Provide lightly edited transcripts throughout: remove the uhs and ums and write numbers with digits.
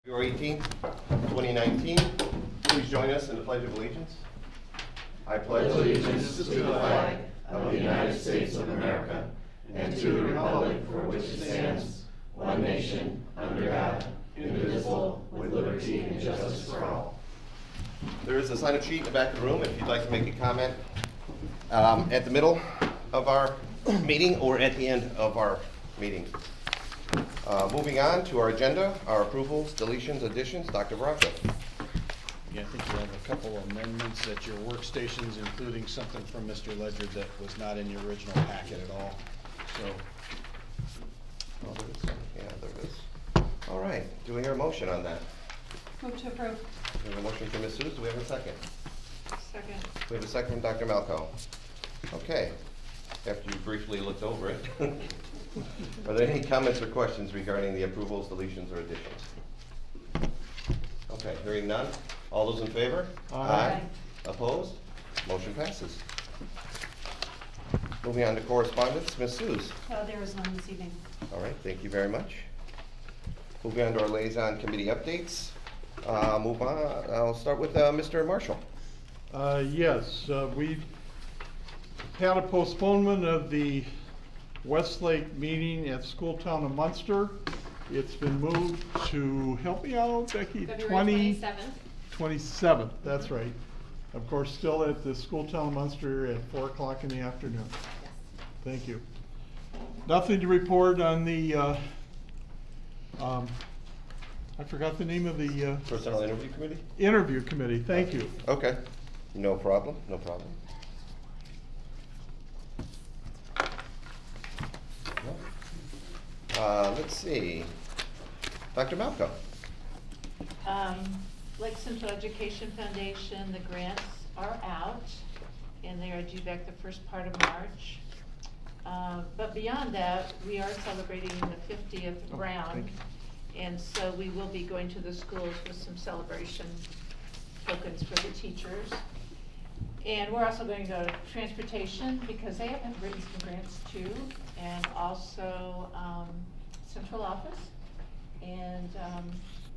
February 18th, 2019. Please join us in the Pledge of Allegiance. I pledge allegiance to the flag of the United States of America and to the republic for which it stands, one nation, under God, indivisible, with liberty and justice for all. There is a sign-up sheet in the back of the room if you'd like to make a comment at the middle of our meeting or at the end of our meeting. Moving on to our agenda, our approvals, deletions, additions. Dr. Baraka. Yeah, I think you have a couple amendments at your workstations, including something from Mr. Ledger that was not in your original packet at all. So, Oh, there is some. Yeah, there is. All right. Do we hear a motion on that? Move to approve. We have a motion from Ms. Seuss. Do we have a second? Second. We have a second from Dr. Malco. Okay. After you briefly looked over it, are there any comments or questions regarding the approvals, deletions, or additions? Okay, hearing none. All those in favor? Aye. Opposed? Motion passes. Moving on to correspondence, Ms. Seuss. There was none this evening. All right, thank you very much. Moving on to our liaison committee updates. Move on. I'll start with Mr. Marshall. Yes, we had a postponement of the Westlake meeting at School Town of Munster. It's been moved to, help me out, Becky, February 27th, that's right. Of course, still at the School Town of Munster at 4 o'clock in the afternoon. Yes. Thank you. Nothing to report on the, I forgot the name of the Personnel Interview Committee? interview committee, thank you. Okay, no problem, no problem. Let's see. Dr. Malco. Lake Central Education Foundation, the grants are out, and they are due back the first part of March. But beyond that, we are celebrating the 50th round, and so we will be going to the schools with some celebration tokens for the teachers. And we're also going to go to transportation, because they have written some grants too, and also central office and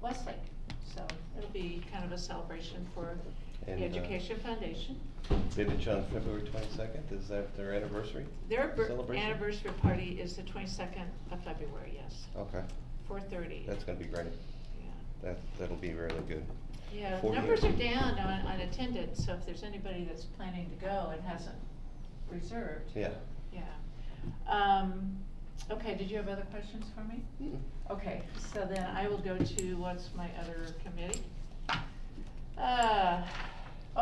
Westlake. So it'll be kind of a celebration for the Education Foundation. Bibage on February 22nd, is that their anniversary? Their celebration? anniversary party is the 22nd of February, yes. Okay. 4:30. That's gonna be great. Yeah. That'll be really good. Yeah, 40 numbers are down on attendance, so if there's anybody that's planning to go and hasn't reserved. Yeah. Yeah. Okay, did you have other questions for me? Mm-mm. Okay, so then I will go to, what's my other committee?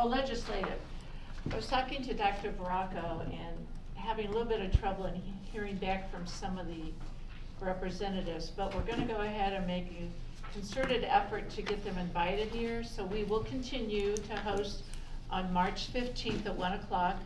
Legislative. I was talking to Dr. Baraka and having a little bit of trouble in hearing back from some of the representatives, but we're gonna go ahead and make a concerted effort to get them invited here. So we will continue to host on March 15th at 1 o'clock.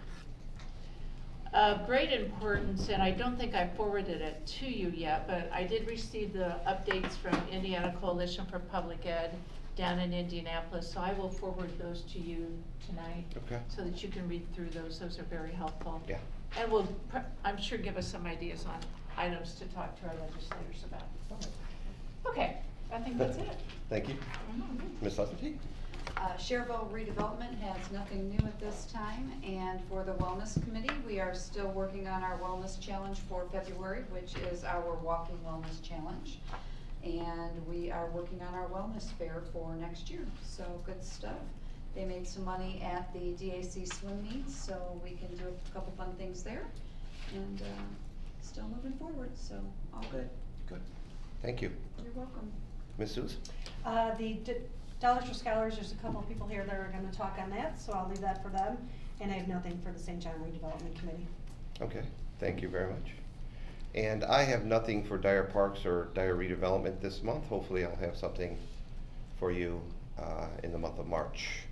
Of great importance, and I don't think I forwarded it to you yet, but I did receive the updates from Indiana Coalition for Public Ed down in Indianapolis, so I will forward those to you tonight. Okay. So that you can read through those. Those are very helpful. Yeah. And will, I'm sure, give us some ideas on items to talk to our legislators about. Okay, I think that's it. Thank you. Ms. Leslie? Cherville redevelopment has nothing new at this time, and for the wellness committee, we are still working on our wellness challenge for February, which is our walking wellness challenge, and we are working on our wellness fair for next year. So good stuff. They made some money at the DAC swim meets, so we can do a couple fun things there, and still moving forward. So all good. Good. Thank you. You're welcome. Ms. Seuss? The Dollars for Scholars, there's a couple of people here that are gonna talk on that, so I'll leave that for them. And I have nothing for the St. John Redevelopment Committee. Okay, thank you very much. And I have nothing for Dyer Parks or Dyer Redevelopment this month. Hopefully I'll have something for you in the month of March.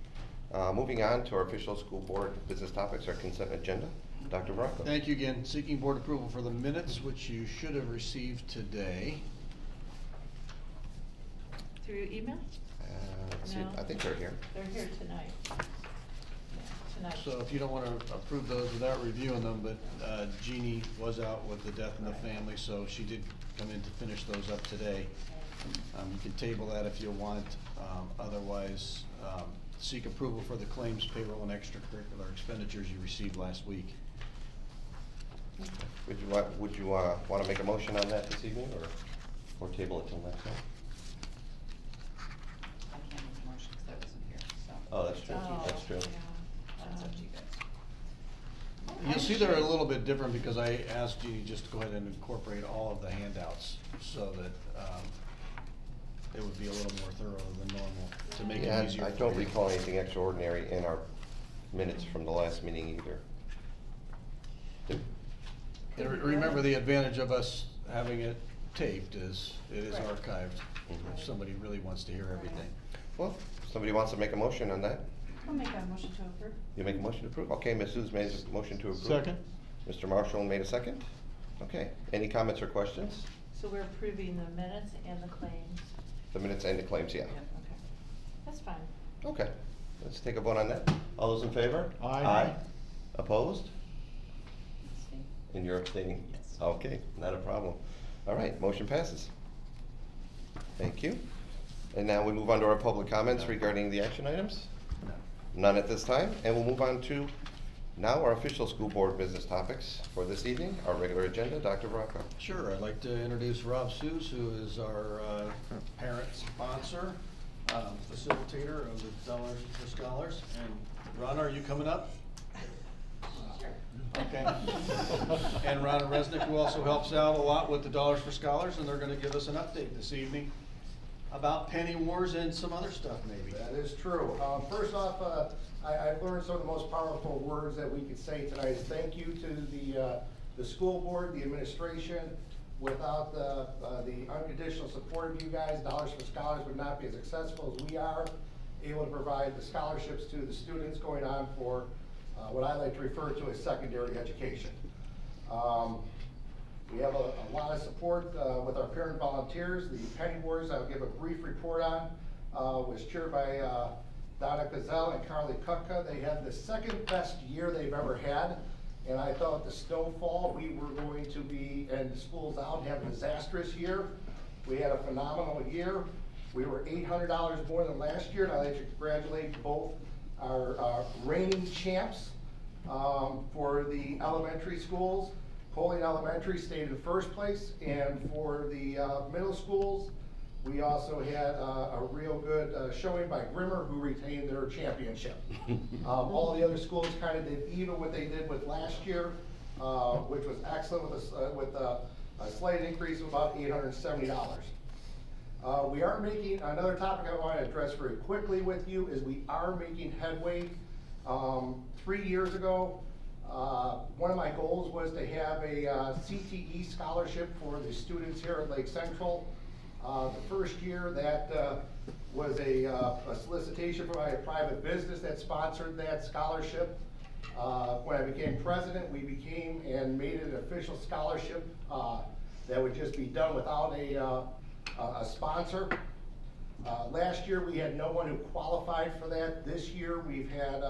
Moving on to our official school board business topics, our consent agenda. Dr. Baraka. thank you again. Seeking board approval for the minutes, which you should have received today. Through email? Let's see, No. I think they're here. They're here tonight. Yeah, tonight. So if you don't want to approve those without reviewing them, but Jeannie was out with the death in the family, so she did come in to finish those up today. You can table that if you want. Otherwise, seek approval for the claims, payroll, and extracurricular expenditures you received last week. Would you want to make a motion on that this evening, or table it till next time? I can't make a motion because I wasn't here, so. Oh, that's true, Oh, that's true. yeah. That's up to you guys. You'll see they're a little bit different because I asked you just to go ahead and incorporate all of the handouts so that it would be a little more thorough than normal to make Yeah, it easier. I for don't you. recall anything extraordinary in our minutes from the last meeting either. And remember, the advantage of us having it taped is it is Right. archived Mhm. if somebody really wants to hear everything. Well, somebody wants to make a motion on that? I'll make a motion to approve. You make a motion to approve? Okay, Ms. Suze made a motion to approve. Second? Mr. Marshall made a second? Okay, any comments or questions? So we're approving the minutes and the claims? The minutes and the claims, yeah. Okay, that's fine. Okay, let's take a vote on that. All those in favor? Aye. Opposed? Abstain. And you're abstaining? Yes. Okay, not a problem. All right, motion passes. Thank you. And now we move on to our public comments regarding the action items. No. None at this time, and we'll move on to now our official school board business topics for this evening, our regular agenda. Dr. Rocco. Sure, I'd like to introduce Rob Seuss, who is our parent sponsor, facilitator of the Dollars for Scholars. And Ron, are you coming up? Sure. Okay. And Ron Resnick, who also helps out a lot with the Dollars for Scholars, and they're gonna give us an update this evening about penny wars and some other stuff maybe. That is true. First off, I've learned some of the most powerful words that we could say tonight is thank you to the school board, the administration. Without the unconditional support of you guys, Dollars for Scholars would not be as successful as we are, able to provide the scholarships to the students going on for what I like to refer to as secondary education. We have a lot of support with our parent volunteers. The Penny Wars, I'll give a brief report on, was chaired by Donna Gazelle and Carly Kutka. They had the second best year they've ever had. And I thought the snowfall, we were going to be, and the schools out, have a disastrous year. We had a phenomenal year. We were $800 more than last year, and I'd like to congratulate both our reigning champs for the elementary schools. Coley Elementary stayed in first place, and for the middle schools, we also had a real good showing by Grimmer, who retained their championship. All the other schools kind of did even what they did with last year, which was excellent with a slight increase of about $870. We are making, another topic I want to address very quickly with you is we are making headway. 3 years ago, one of my goals was to have a CTE scholarship for the students here at Lake Central. The first year that was a solicitation from a private business that sponsored that scholarship. When I became president, we became and made it an official scholarship that would just be done without a sponsor. Last year we had no one who qualified for that. This year we've had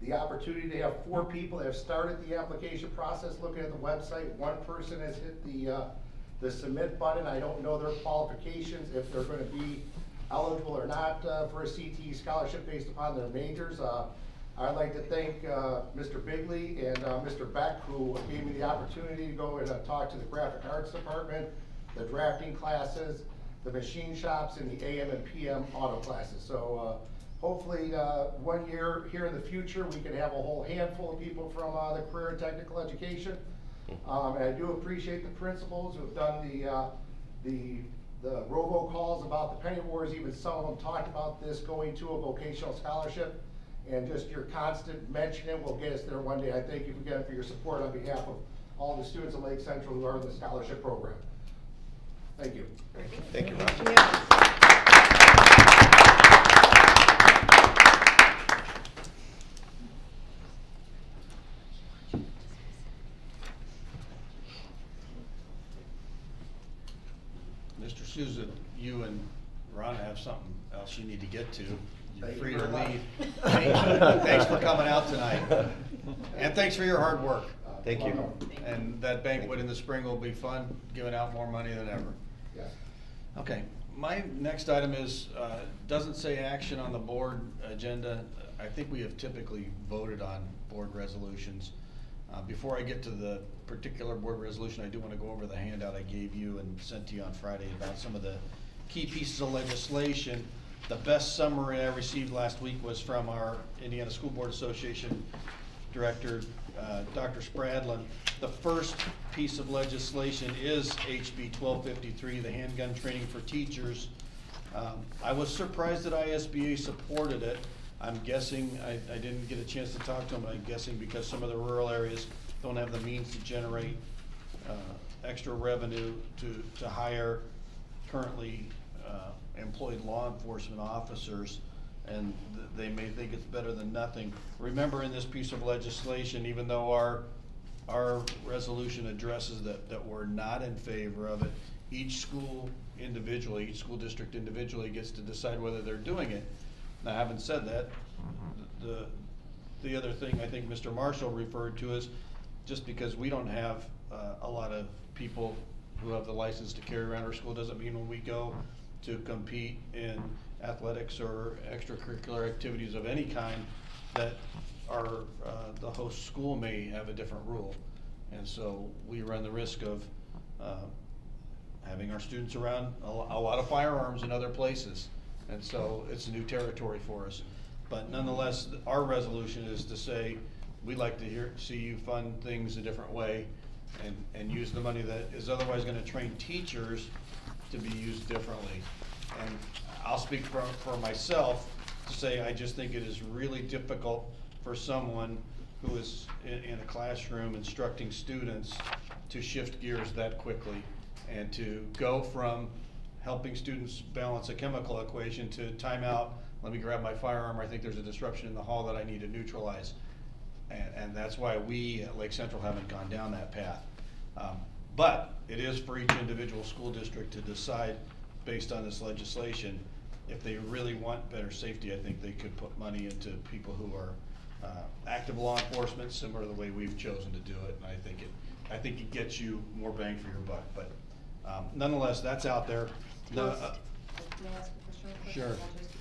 the opportunity to have 4 people that have started the application process. Looking at the website, 1 person has hit the submit button. I don't know their qualifications, if they're going to be eligible or not for a CTE scholarship based upon their majors. I'd like to thank Mr. Bigley and Mr. Beck, who gave me the opportunity to go and talk to the graphic arts department, the drafting classes, the machine shops, and the AM and PM auto classes. So hopefully 1 year here in the future, we can have a whole handful of people from the career and technical education. And I do appreciate the principals who have done the robocalls about the penny wars. Even some of them talked about this going to a vocational scholarship, and just your constant mentioning will get us there one day. I thank you again for your support on behalf of all the students at Lake Central who are in the scholarship program. Thank you. Thank you, Rob. Mr. Souza, you and Ron have something else you need to get to. You're Thank you free to very much. leave. Thanks for coming out tonight. And thanks for your hard work. Thank you. And that banquet in the spring will be fun, giving out more money than ever. Yes. Okay, My next item is, doesn't say action on the board agenda. I think we have typically voted on board resolutions. Before I get to the particular board resolution, I do want to go over the handout I gave you and sent to you on Friday about some of the key pieces of legislation. The best summary I received last week was from our Indiana School Board Association Director, Dr. Spradlin. The first piece of legislation is HB 1253, the handgun training for teachers. I was surprised that ISBA supported it. I'm guessing, I didn't get a chance to talk to them, but I'm guessing because some of the rural areas don't have the means to generate extra revenue to hire currently employed law enforcement officers, and they may think it's better than nothing. Remember, in this piece of legislation, even though our resolution addresses that we're not in favor of it, each school individually, each school district individually gets to decide whether they're doing it. Now, having said that, the other thing I think Mr. Marshall referred to is just because we don't have a lot of people who have the license to carry around our school doesn't mean when we go to compete in athletics or extracurricular activities of any kind that the host school may have a different rule. And so we run the risk of having our students around a lot of firearms in other places. And so it's new territory for us. But nonetheless, our resolution is to say, we'd like to see you fund things a different way and use the money that is otherwise gonna train teachers to be used differently. And I'll speak for myself to say I just think it is really difficult for someone who is in a classroom instructing students to shift gears that quickly and to go from helping students balance a chemical equation to timeout, let me grab my firearm, I think there's a disruption in the hall that I need to neutralize. And that's why we at Lake Central haven't gone down that path. But it is for each individual school district to decide based on this legislation. If they really want better safety, I think they could put money into people who are active law enforcement, similar to the way we've chosen to do it. And I think it gets you more bang for your buck. But nonetheless, that's out there. May I ask a question? Sure.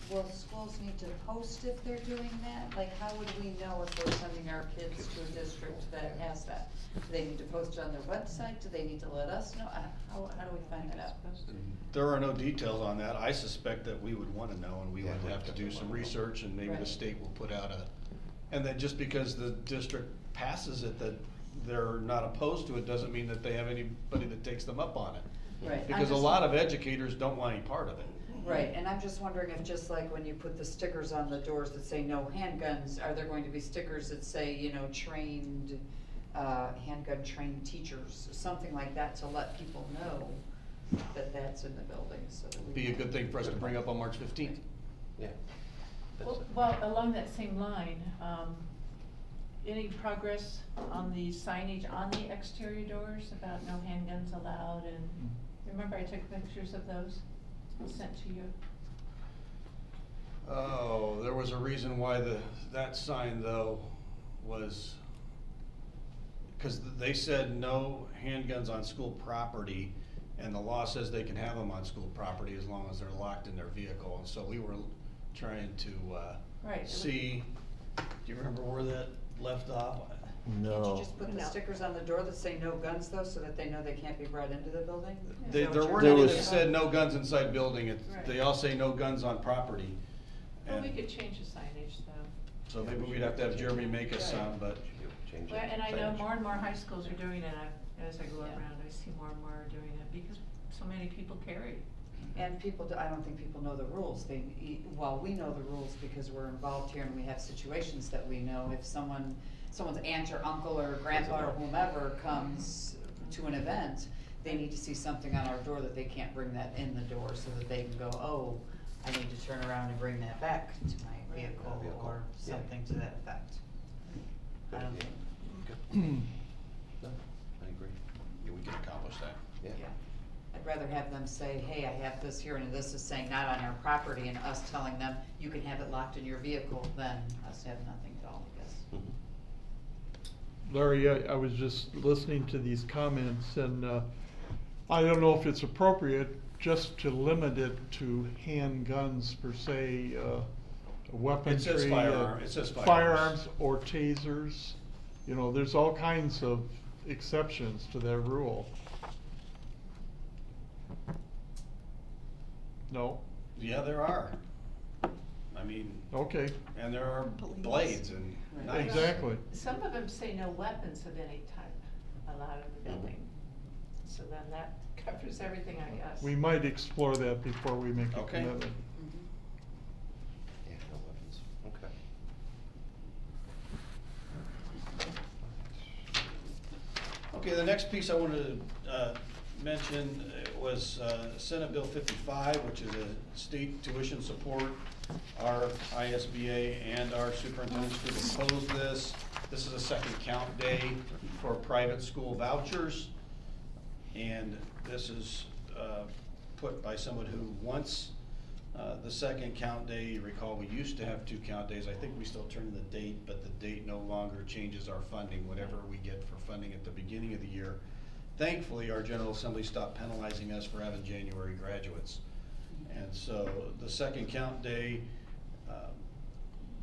Will schools need to post if they're doing that? Like, how would we know if we're sending our kids to a district that has that? Do they need to post it on their website? Do they need to let us know? How do we find that out? There are no details on that. I suspect that we would want to know, and we would have to do some research, and maybe the Right. state will put out and then just because the district passes it, that they're not opposed to it, doesn't mean that they have anybody that takes them up on it. Right. Because a lot of educators don't want any part of it. Right, and I'm just wondering if just like when you put the stickers on the doors that say no handguns, are there going to be stickers that say, you know, trained, handgun trained teachers, something like that to let people know that that's in the building so that we. Be a good thing for us to bring up on March 15th. Yeah. Well, along that same line, any progress on the signage on the exterior doors about no handguns allowed? And remember I took pictures of those and sent to you? Oh, there was a reason why that sign though was, because they said no handguns on school property, and the law says they can have them on school property as long as they're locked in their vehicle. And so we were trying to Right. see, do you remember where that left off? Can't you just put the stickers on the door that say no guns though, so that they know they can't be brought into the building? Is that what There you're weren't saying? any that said no guns inside building. Right. They all say no guns on property. Well, we And could change the signage though. so maybe we'd have to have Jeremy make us some, but Change it. Well, and I know Signage. more and more high schools are doing it. As I go Yeah. around, I see more and more are doing it because so many people carry. And I don't think people know the rules. Well, we know the rules because we're involved here and we have situations that we know. If someone's aunt or uncle or grandpa or whomever comes to an event, they need to see something on our door that they can't bring that in the door so that they can go, oh, I need to turn around and bring that back to my vehicle or Yeah. something to that effect. I don't think. No, I agree. yeah, we can accomplish that. Yeah. Yeah, I'd rather have them say, hey, I have this here and this is saying not on your property, and us telling them you can have it locked in your vehicle than us have nothing at all, I guess. Mhm. Larry, I was just listening to these comments, and I don't know if it's appropriate just to limit it to handguns per se, weaponry. It says firearm, it says firearms or tasers. You know, there's all kinds of exceptions to that rule. No? Yeah, there are. I mean, Okay, and there are Blades. blades and Right. knives. exactly. Some of them say no weapons of any type allowed in the building. So then that covers everything, I guess. We might explore that before we make a Okay. commitment. Yeah, no weapons, okay. Okay, the next piece I wanted to mention was Senate Bill 55, which is a state tuition support. Our ISBA and our superintendents group opposed this. This is a second count day for private school vouchers. And this is put by someone who wants the second count day. You recall, we used to have 2 count days. I think we still turn in the date, but the date no longer changes our funding, whatever we get for funding at the beginning of the year. Thankfully, our General Assembly stopped penalizing us for having January graduates. And so the second count day,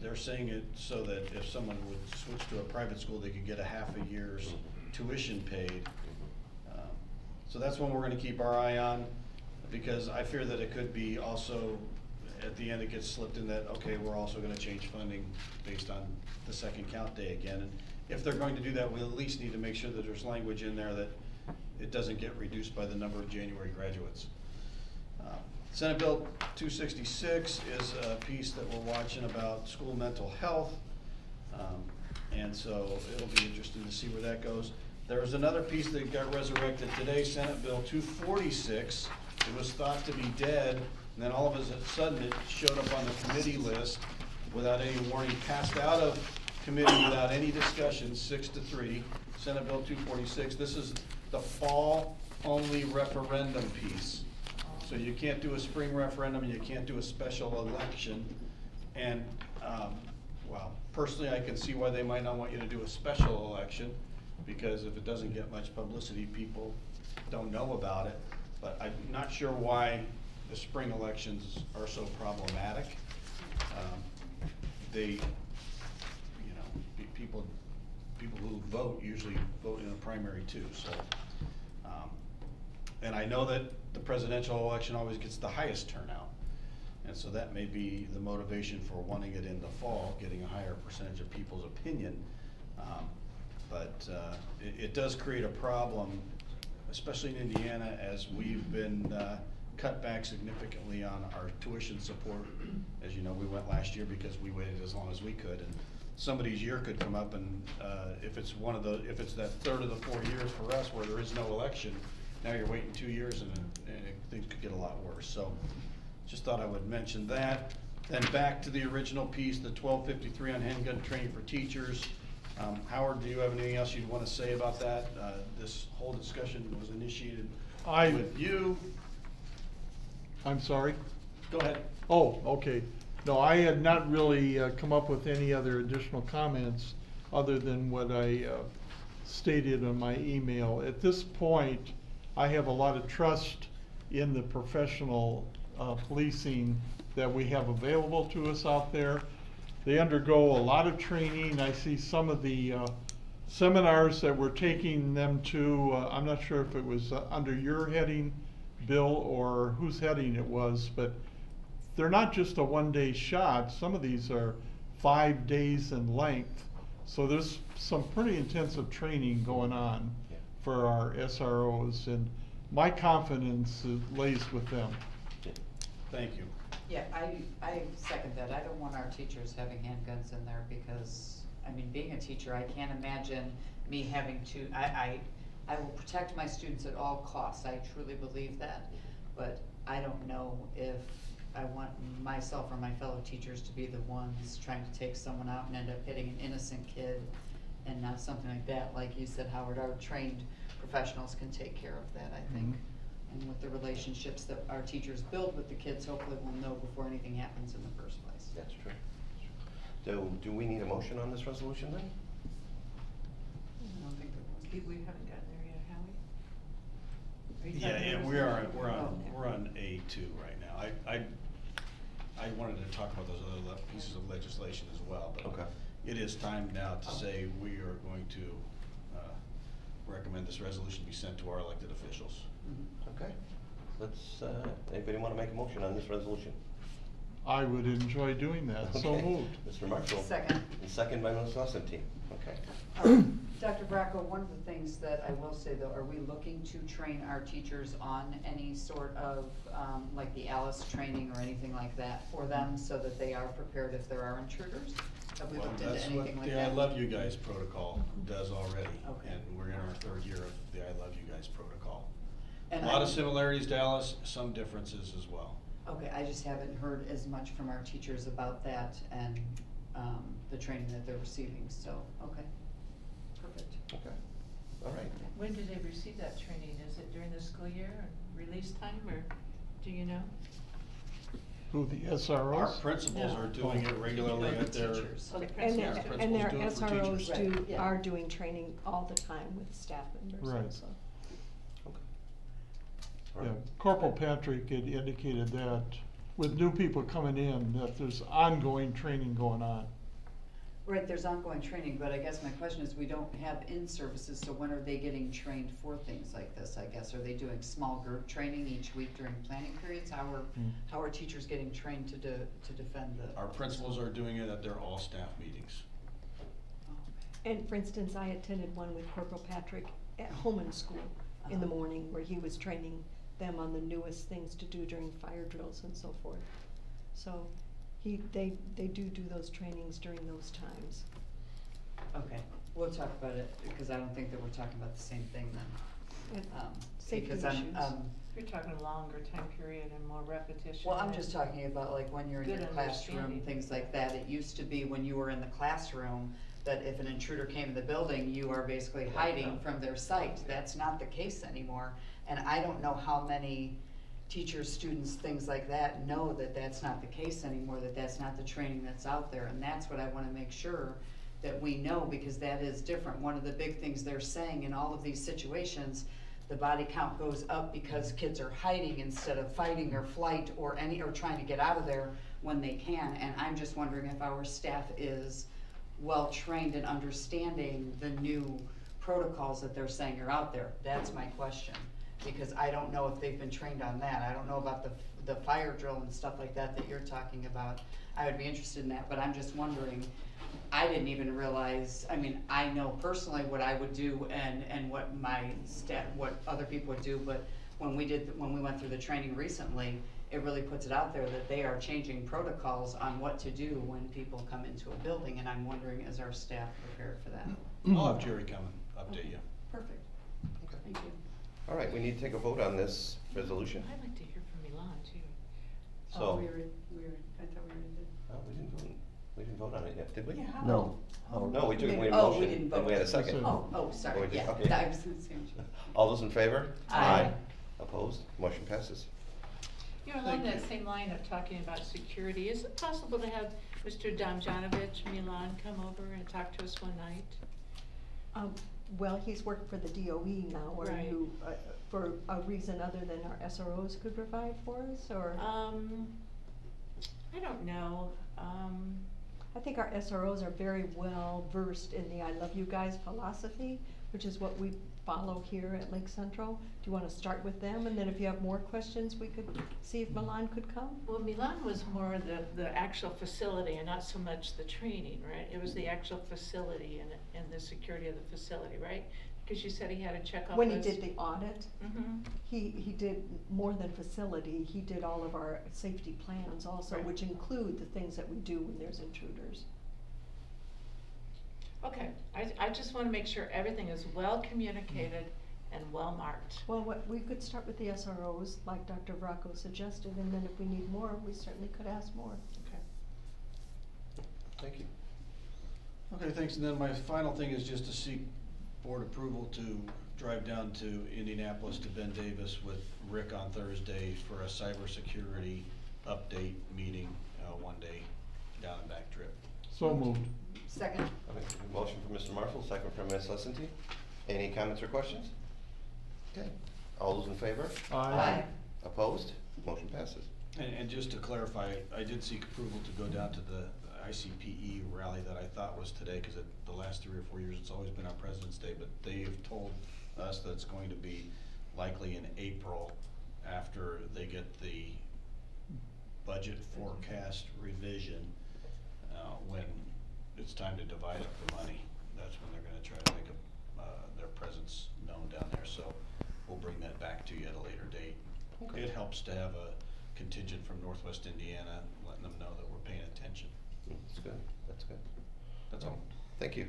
they're saying it so that if someone would switch to a private school, they could get a half a year's tuition paid. So that's one we're gonna keep our eye on, because I fear that it could be also, at the end, it gets slipped in that, okay, we're also gonna change funding based on the second count day again. And if they're going to do that, we at least need to make sure that there's language in there that it doesn't get reduced by the number of January graduates. Senate Bill 266 is a piece that we're watching about school mental health. And so it'll be interesting to see where that goes. There was another piece that got resurrected today, Senate Bill 246. It was thought to be dead, and then all of a sudden it showed up on the committee list without any warning, passed out of committee without any discussion, 6-3. Senate Bill 246. This is the fall-only referendum piece. So you can't do a spring referendum, and you can't do a special election. And, well, personally, I can see why they might not want you to do a special election, because if it doesn't get much publicity, people don't know about it. But I'm not sure why the spring elections are so problematic. They, you know, people who vote usually vote in a primary too, so. And I know that the presidential election always gets the highest turnout. And so that may be the motivation for wanting it in the fall, getting a higher percentage of people's opinion. But it does create a problem, especially in Indiana, as we've been cut back significantly on our tuition support. As you know, we went last year because we waited as long as we could, and somebody's year could come up, and if it's that third of the 4 years for us where there is no election, now you're waiting 2 years, and things could get a lot worse. So just thought I would mention that. Then back to the original piece, the 1253 on handgun training for teachers. Howard, do you have anything else you'd want to say about that? This whole discussion was initiated with you. I'm sorry? Go ahead. Oh, okay. No, I had not really come up with any other additional comments other than what I stated in my email. At this point, I have a lot of trust in the professional policing that we have available to us out there. They undergo a lot of training. I see some of the seminars that we're taking them to. I'm not sure if it was under your heading, Bill, or whose heading it was, but they're not just a one-day shot. Some of these are 5 days in length. So there's some pretty intensive training going on for our SROs, and my confidence lays with them. Thank you. Yeah, I second that. I don't want our teachers having handguns in there because, I mean, being a teacher, I can't imagine me having to, I will protect my students at all costs. I truly believe that. But I don't know if I want myself or my fellow teachers to be the ones trying to take someone out and end up hitting an innocent kid and not something like that. Like you said, Howard, our trained professionals can take care of that, I think. And with the relationships that our teachers build with the kids, hopefully we'll know before anything happens in the first place. That's true. So, do we need a motion on this resolution then? I don't think there was. We haven't gotten there yet, have we? Are Yeah, we're on A2 right now. I wanted to talk about those other pieces of legislation as well, but Okay. it is time now to say we are going to recommend this resolution be sent to our elected officials. Okay. Let's, anybody want to make a motion on this resolution? I would enjoy doing that, so Okay. moved. Mr. Marshall? Second. And second by Ms. Lessonty. Okay. Dr. Bracco, one of the things that I will say though, are we looking to train our teachers on any sort of, like the Alice training or anything like that for them so that they are prepared if there are intruders? Have we Well, looked into that's anything what like the that? I Love You Guys protocol does already. Okay. And we're in our third year of the I Love You Guys protocol. And A lot I- of similarities to Alice, some differences as well. Okay, I just haven't heard as much from our teachers about that and, the training that they're receiving, so, okay, perfect. Okay. All right. When do they receive that training? Is it during the school year or release time, or do you know? Who, the Our SROs? principals No. are doing it regularly The at their. teachers. Oh, the And principals their, do. and their Principals do it for SROs teachers. do, Right, yeah. are doing training all the time with staff members Right. also. Okay. All Yeah, right. Corporal Patrick had indicated that with new people coming in, that there's ongoing training going on. Right, there's ongoing training, but I guess my question is, we don't have in-services, so when are they getting trained for things like this, I guess? Are they doing small group training each week during planning periods? How are teachers getting trained to defend the? Our principals are doing it at their all-staff meetings. Oh, okay. And for instance, I attended one with Corporal Patrick at Homan School in the morning where he was training them on the newest things to do during fire drills and so forth. So they do those trainings during those times. Okay, we'll talk about it, because I don't think that we're talking about the same thing then. And safety Because I'm, issues. You're talking a longer time period and more repetition. well, I'm and- just talking about like when you're in Good your classroom, understanding. things like that. It used to be when you were in the classroom, that if an intruder came in the building, you are basically hiding from their sight. That's not the case anymore. And I don't know how many teachers, students, things like that know that that's not the case anymore, that that's not the training that's out there. And that's what I wanna make sure that we know, because that is different. One of the big things they're saying in all of these situations, the body count goes up because kids are hiding instead of fighting or flight or trying to get out of there when they can. And I'm just wondering if our staff is well-trained in understanding the new protocols that they're saying are out there. That's my question, because I don't know if they've been trained on that. I don't know about the fire drill and stuff like that you're talking about. I would be interested in that, but I'm just wondering, I didn't even realize, I mean, I know personally what I would do and what what other people would do, but when we went through the training recently, it really puts it out there that they are changing protocols on what to do when people come into a building, and I'm wondering, is our staff prepared for that? I'll have Jerry come and update you. Perfect, Okay. thank you. All right, we need to take a vote on this resolution. I'd like to hear from Milan too. Oh, So, I thought we already did. oh, we didn't vote on it yet, did we? Yeah, how- No. No, we took, we had a Oh, we motion, didn't then we had a vote. second. Oh, sorry, Oh, we did, yeah, okay. I was in the same. All those in favor? Aye. Opposed? Motion passes. You know, along that same line of talking about security, is it possible to have Mr. Damjanovic, Milan, come over and talk to us one night? Well, he's worked for the DOE now, or Right. you, for a reason other than our SROs could provide for us, or? I don't know, I think our SROs are very well versed in the I Love You Guys philosophy, which is what we follow here at Lake Central. Do you wanna start with them, and then if you have more questions, we could see if Milan could come? well, Milan was more the actual facility and not so much the training, right? It was the actual facility and the security of the facility, right? Because you said he had to check off When he those- did the audit, Mhm. he did more than facility, he did all of our safety plans also, Right. which include the things that we do when there's intruders. Okay, I just wanna make sure everything is well communicated and well marked. Well, we could start with the SROs, like Dr. Vracco suggested, and then if we need more, we certainly could ask more. Okay. Thank you. Okay, thanks, and then my final thing is just to seek board approval to drive down to Indianapolis to Ben Davis with Rick on Thursday for a cybersecurity update meeting, one day down and back trip. So moved. Second. Okay, motion from Mr. Marshall, second from Ms. Lessonty. Any comments or questions? Okay, All those in favor? Aye. Opposed? Motion passes. And just to clarify, I did seek approval to go down to the ICPE rally that I thought was today, because the last 3 or 4 years, it's always been on President's Day, but they have told us that it's going to be likely in April after they get the budget forecast revision, when it's time to divide up the money. That's when they're gonna try to make their presence known down there, so we'll bring that back to you at a later date. Okay. It helps to have a contingent from Northwest Indiana, letting them know that we're paying attention. That's good, that's good. That's all. Thank you,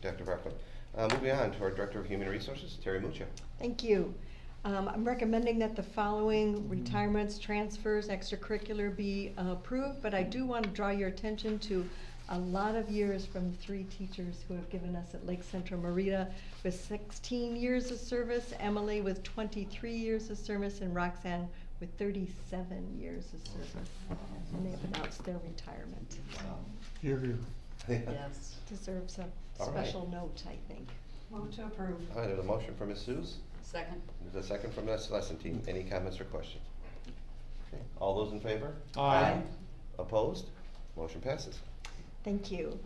Dr. Barclay. Moving on to our Director of Human Resources, Terry Mucha. Thank you. I'm recommending that the following retirements, transfers, extracurricular be approved, but I do want to draw your attention to a lot of years from the 3 teachers who have given us at Lake Central. Marita with 16 years of service, Emily with 23 years of service, and Roxanne with 37 years of service. And they have announced their retirement. Here, here. Yes. Deserves a All right. special note, I think. Move to approve. All right, there's a motion from Ms. Suze. Second. There's a second from Ms. Lesentine. Any comments or questions? Okay. All those in favor? Aye. Opposed? Motion passes. Thank you.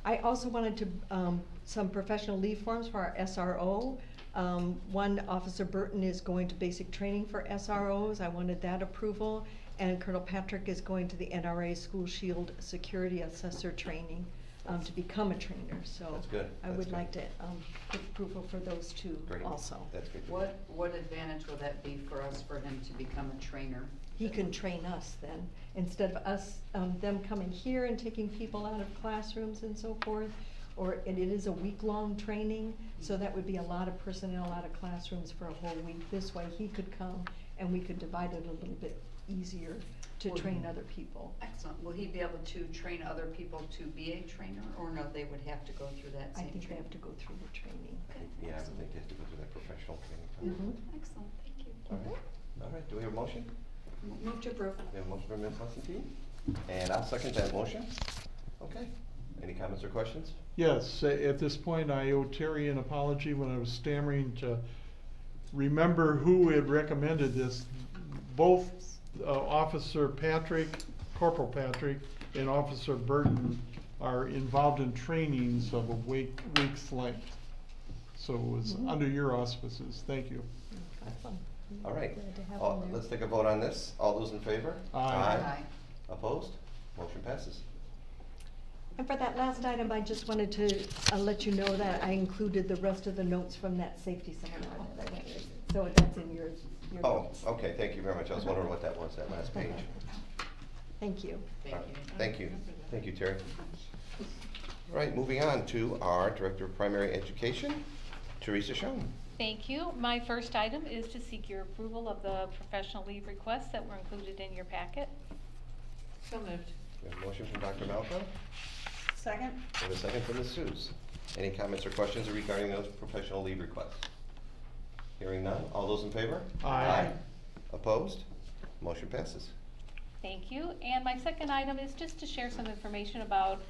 I also wanted to, some professional leave forms for our SRO. One, Officer Burton is going to basic training for SROs. I wanted that approval. And Colonel Patrick is going to the NRA School Shield Security Assessor training to become a trainer. So That's good. I That's would good. like to give approval for those 2 Great. also. That's good. What advantage will that be for us for him to become a trainer? He can train us then, instead of us, them coming here and taking people out of classrooms and so forth. And it is a week-long training, so that would be a lot of personnel out of classrooms for a whole week. This way, he could come and we could divide it a little bit easier to train other people. Excellent. Will he be able to train other people to be a trainer, or no, they would have to go through that I same think they training? have to go through the training. Yeah, I would think you have to go through that professional training. Mhm. Excellent, thank you. All right, do we have a motion? Move to approve. We have a motion from Ms. Lesentine, and I'll second that motion. Okay, any comments or questions? Yes, at this point, I owe Terry an apology when I was stammering to remember who had recommended this. Both Officer Patrick, Corporal Patrick, and Officer Burton are involved in trainings of a week's length. So it was under your auspices. Thank you. Awesome. All right, Glad to have them there. let's take a vote on this. All those in favor? Aye. Opposed? Motion passes. And for that last item, I just wanted to let you know that I included the rest of the notes from that safety seminar that I went to. So that's in your Oh, notes. okay, thank you very much. I was wondering what that was, that last page. Thank you. Thank you. Thank you. Thank you, Terry. All right, moving on to our Director of Primary Education, Teresa Schoen. Thank you. My first item is to seek your approval of the professional leave requests that were included in your packet. So moved. We have a motion from Dr. Malcolm, Second. and a second from Ms. Suze. Any comments or questions regarding those professional leave requests? Hearing none, all those in favor? Aye. Opposed? Motion passes. Thank you. And my second item is just to share some information about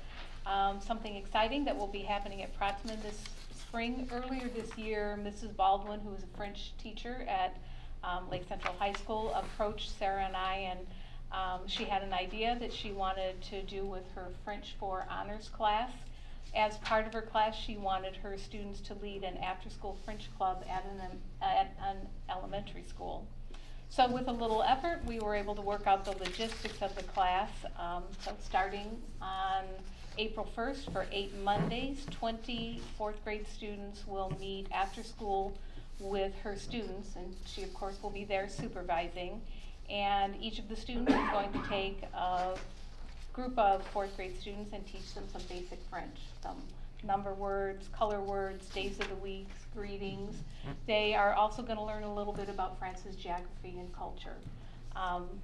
something exciting that will be happening at Protzman this spring. Earlier this year, Mrs. Baldwin, who is a French teacher at Lake Central High School, approached Sarah and I, and she had an idea that she wanted to do with her French 4 honors class. As part of her class, she wanted her students to lead an after-school French club at an elementary school. So with a little effort, we were able to work out the logistics of the class. So starting on April 1st for 8 Mondays, 20 fourth grade students will meet after school with her students, and she of course will be there supervising. And each of the students is going to take a group of fourth grade students and teach them some basic French, some number words, color words, days of the week, greetings. They are also going to learn a little bit about France's geography and culture.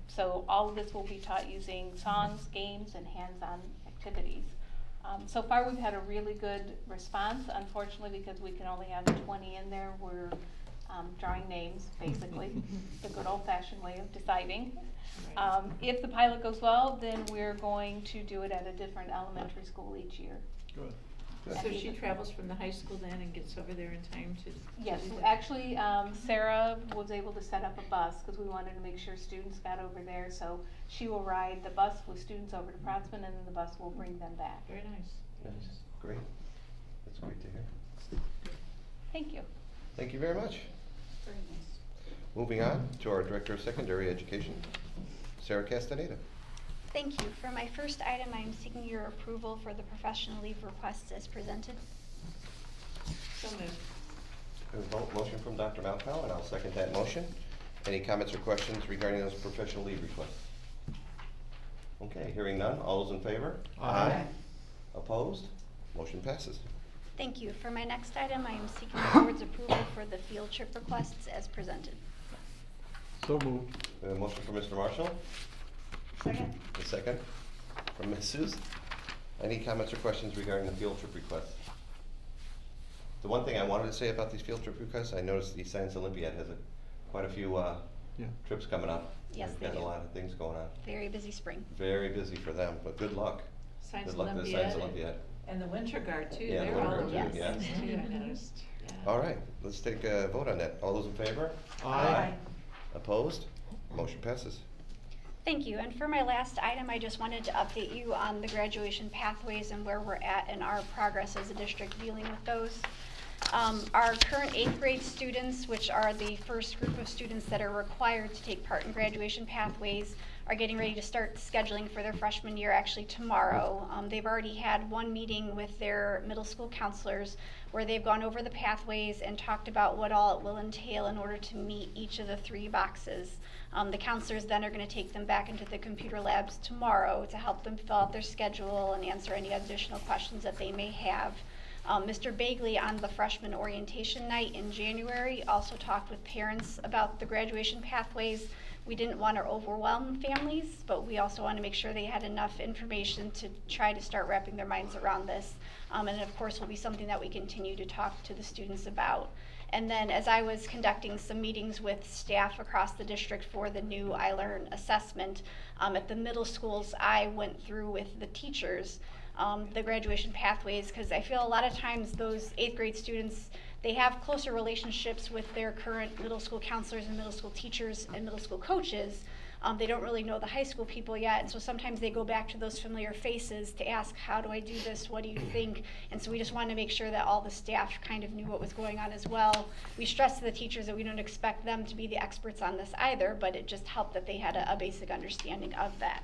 So all of this will be taught using songs, games, and hands-on activities. So far we've had a really good response. Unfortunately, because we can only have 20 in there, we're drawing names, basically, the good old-fashioned way of deciding. If the pilot goes well, then we're going to do it at a different elementary school each year. Good. So she travels from the high school then and gets over there in time to? Yes, do that? actually, Sarah was able to set up a bus because we wanted to make sure students got over there. So she will ride the bus with students over to Protzman, and then the bus will bring them back. Very nice. Nice. Great. That's great to hear. Thank you. Thank you very much. Very nice. Moving on to our Director of Secondary Education, Sarah Castaneda. Thank you. For my first item, I am seeking your approval for the professional leave requests as presented. So moved. A motion from Dr. Malkow, and I'll second that motion. Any comments or questions regarding those professional leave requests? Okay, hearing none. All those in favor? Aye. Opposed? Motion passes. Thank you. For my next item, I am seeking the board's approval for the field trip requests as presented. So moved. A motion from Mr. Marshall. Second. A second from Ms. Suze. Any comments or questions regarding the field trip requests? The one thing I wanted to say about these field trip requests, I noticed the Science Olympiad has quite a few Yeah. trips coming up. Yes, They've they got do. a lot of things going on. Very busy spring. Very busy for them, but good luck. Science Good luck to the Olympiad. Science Olympiad. And the Winter Guard too. Yeah, the They're Winter all Guard over too, the yeah. place too, I noticed. Yeah. All right, let's take a vote on that. All those in favor? Aye. Opposed? Motion passes. Thank you. And for my last item, I just wanted to update you on the graduation pathways and where we're at in our progress as a district dealing with those. Our current 8th grade students, which are the first group of students that are required to take part in graduation pathways, are getting ready to start scheduling for their freshman year actually tomorrow. They've already had one meeting with their middle school counselors where they've gone over the pathways and talked about what all it will entail in order to meet each of the 3 boxes. The counselors then are going to take them back into the computer labs tomorrow to help them fill out their schedule and answer any additional questions that they may have. Mr. Bagley on the freshman orientation night in January also talked with parents about the graduation pathways. We didn't want to overwhelm families, but we also want to make sure they had enough information to try to start wrapping their minds around this. And of course will be something that we continue to talk to the students about. And then as I was conducting some meetings with staff across the district for the new iLearn assessment, at the middle schools I went through with the teachers the graduation pathways, because I feel a lot of times those 8th grade students, they have closer relationships with their current middle school counselors and middle school teachers and middle school coaches. They don't really know the high school people yet, and so sometimes they go back to those familiar faces to ask, how do I do this, what do you think? And so we just wanted to make sure that all the staff kind of knew what was going on as well. We stressed to the teachers that we don't expect them to be the experts on this either, but it just helped that they had a basic understanding of that.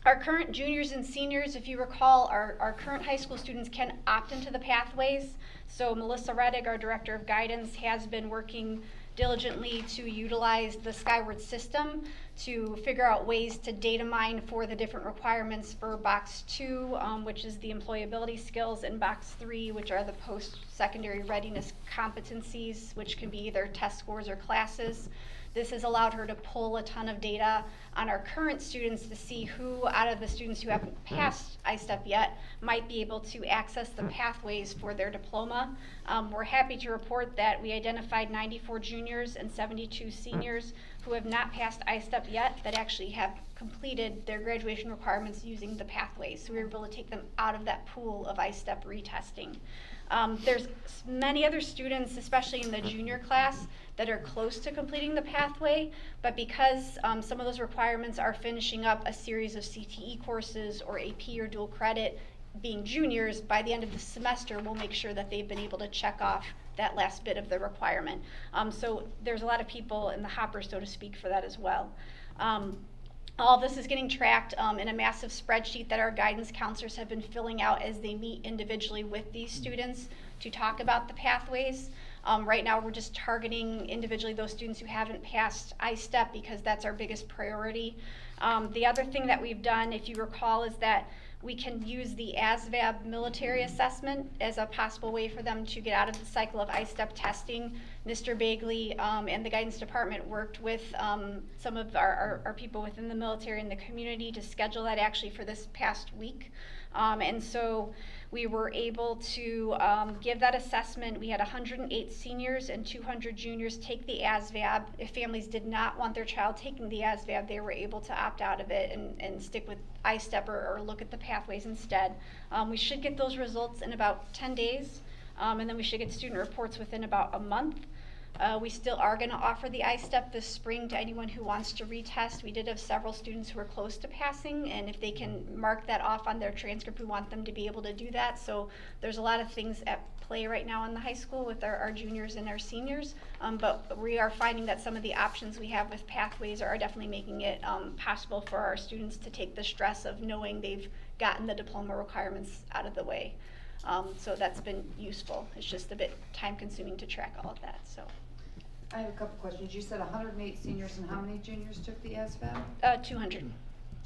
Our current juniors and seniors, if you recall, our current high school students can opt into the pathways. So Melissa Reddick, our Director of Guidance, has been working diligently to utilize the Skyward system to figure out ways to data mine for the different requirements for Box 2, which is the employability skills, and Box 3, which are the post-secondary readiness competencies, which can be either test scores or classes. This has allowed her to pull a ton of data on our current students to see who out of the students who haven't passed ISTEP yet might be able to access the pathways for their diploma. We're happy to report that we identified 94 juniors and 72 seniors who have not passed ISTEP yet that actually have completed their graduation requirements using the pathways. So we were able to take them out of that pool of ISTEP retesting. There's many other students, especially in the junior class, that are close to completing the pathway, but because some of those requirements are finishing up a series of CTE courses or AP or dual credit, being juniors, by the end of the semester, we'll make sure that they've been able to check off that last bit of the requirement. So there's a lot of people in the hopper, so to speak, for that as well. All this is getting tracked in a massive spreadsheet that our guidance counselors have been filling out as they meet individually with these students to talk about the pathways. Right now we're just targeting individually those students who haven't passed ISTEP because that's our biggest priority. The other thing that we've done, if you recall, is that we can use the Asvab military assessment as a possible way for them to get out of the cycle of ISTEP testing. Mr. Bagley and the guidance department worked with some of our people within the military and the community to schedule that actually for this past week. And so we were able to give that assessment. We had 108 seniors and 200 juniors take the Asvab. If families did not want their child taking the Asvab, they were able to opt out of it and stick with I-STEP or look at the pathways instead. We should get those results in about 10 days, and then we should get student reports within about a month. We still are going to offer the I-STEP this spring to anyone who wants to retest. We did have several students who were close to passing, and if they can mark that off on their transcript, we want them to be able to do that. So there's a lot of things at play right now in the high school with our juniors and our seniors, but we are finding that some of the options we have with pathways are definitely making it possible for our students to take the stress of knowing they've gotten the diploma requirements out of the way. So that's been useful. It's just a bit time consuming to track all of that. So. I have a couple questions. You said 108 seniors and how many juniors took the ASVAB? 200.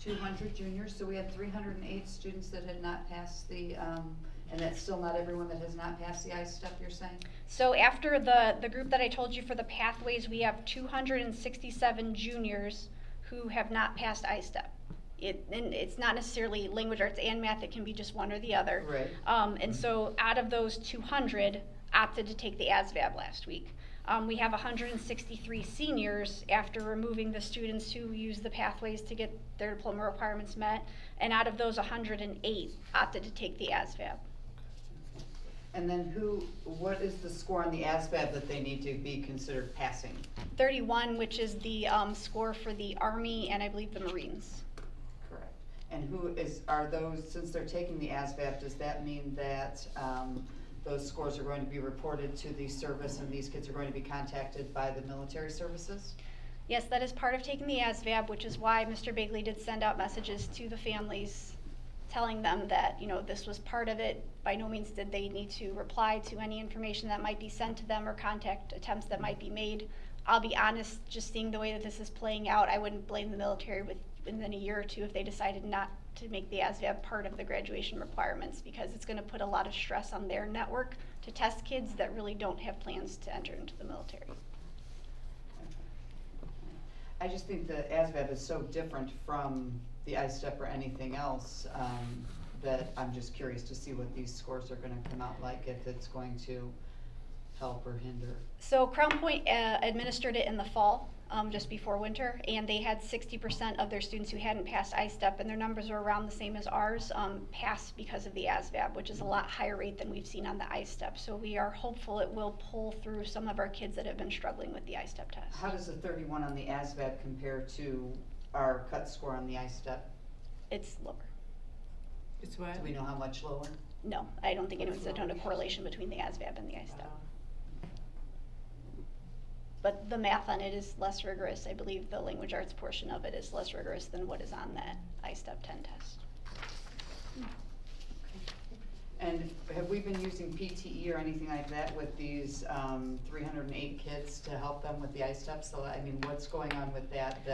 200 juniors, so we had 308 students that had not passed the, and that's still not everyone that has not passed the I-STEP, you're saying? So after the group that I told you for the pathways, we have 267 juniors who have not passed I-STEP. And it's not necessarily language arts and math, it can be just one or the other. Right. And so out of those 200 opted to take the ASVAB last week. We have 163 seniors after removing the students who use the pathways to get their diploma requirements met, and out of those 108 opted to take the ASVAB. And then what is the score on the ASVAB that they need to be considered passing? 31, which is the score for the Army and I believe the Marines. Correct. And are those, since they're taking the ASVAB, does that mean that those scores are going to be reported to the service and these kids are going to be contacted by the military services? Yes, that is part of taking the ASVAB, which is why Mr. Bagley did send out messages to the families telling them that, you know, this was part of it. By no means did they need to reply to any information that might be sent to them or contact attempts that might be made. I'll be honest, just seeing the way that this is playing out, I wouldn't blame the military within a year or two if they decided not to make the ASVAB part of the graduation requirements, because it's going to put a lot of stress on their network to test kids that really don't have plans to enter into the military. I just think the ASVAB is so different from the I-STEP or anything else that I'm just curious to see what these scores are going to come out like, if it's going to help or hinder. So Crown Point administered it in the fall, just before winter, and they had 60% of their students who hadn't passed I-STEP, and their numbers were around the same as ours, passed because of the ASVAB, which is a lot higher rate than we've seen on the I-STEP. So we are hopeful it will pull through some of our kids that have been struggling with the I-STEP test. How does the 31 on the ASVAB compare to our cut score on the I-STEP? It's lower. It's what? Do we know how much lower? No, I don't think anyone's done a correlation between the ASVAB and the I-STEP. But the math on it is less rigorous. I believe the language arts portion of it is less rigorous than what is on that I-STEP 10 test. And have we been using PTE or anything like that with these 308 kids to help them with the I-STEP? So, I mean, what's going on with that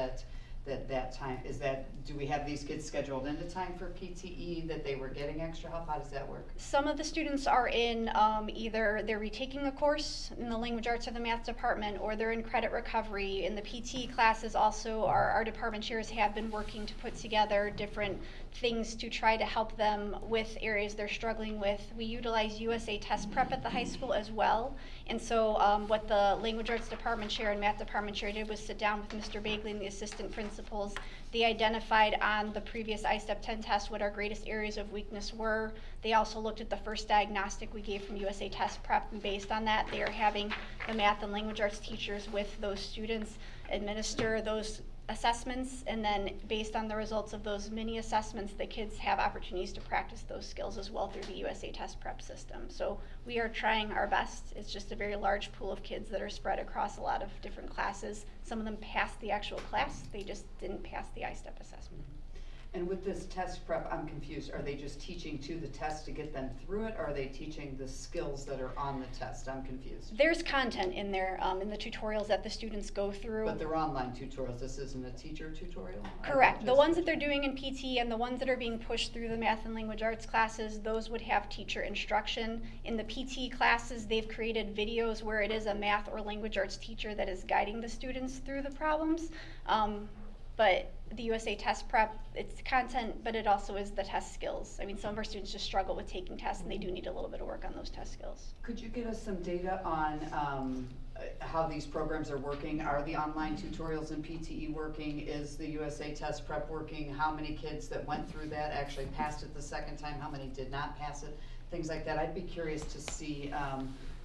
time? Is that, do we have these kids scheduled into time for PTE that they were getting extra help? How does that work? Some of the students are in either they're retaking a course in the language arts or the math department, or they're in credit recovery. In the PTE classes also, our department chairs have been working to put together different things to try to help them with areas they're struggling with. We utilize USA Test Prep at the high school as well. And so what the language arts department chair and math department chair did was sit down with Mr. Bagley and the assistant principals. They identified on the previous I-STEP 10 test what our greatest areas of weakness were. They also looked at the first diagnostic we gave from USA Test Prep, and based on that, they are having the math and language arts teachers with those students administer those assessments, and then based on the results of those mini assessments, the kids have opportunities to practice those skills as well through the USA Test Prep system. So we are trying our best. It's just a very large pool of kids that are spread across a lot of different classes. Some of them passed the actual class, they just didn't pass the I-STEP assessment. And with this test prep, I'm confused. Are they just teaching to the test to get them through it, or are they teaching the skills that are on the test? I'm confused. There's content in there, in the tutorials that the students go through. But they're online tutorials. This isn't a teacher tutorial? Correct. The ones that they're doing in PT and the ones that are being pushed through the math and language arts classes, those would have teacher instruction. In the PT classes, they've created videos where it is a math or language arts teacher that is guiding the students through the problems. But the USA Test Prep, it's content, but it also is the test skills. I mean, some of our students just struggle with taking tests, and they do need a little bit of work on those test skills. Could you give us some data on how these programs are working? Are the online tutorials and PTE working? Is the USA Test Prep working? How many kids that went through that actually passed it the second time? How many did not pass it? Things like that. I'd be curious to see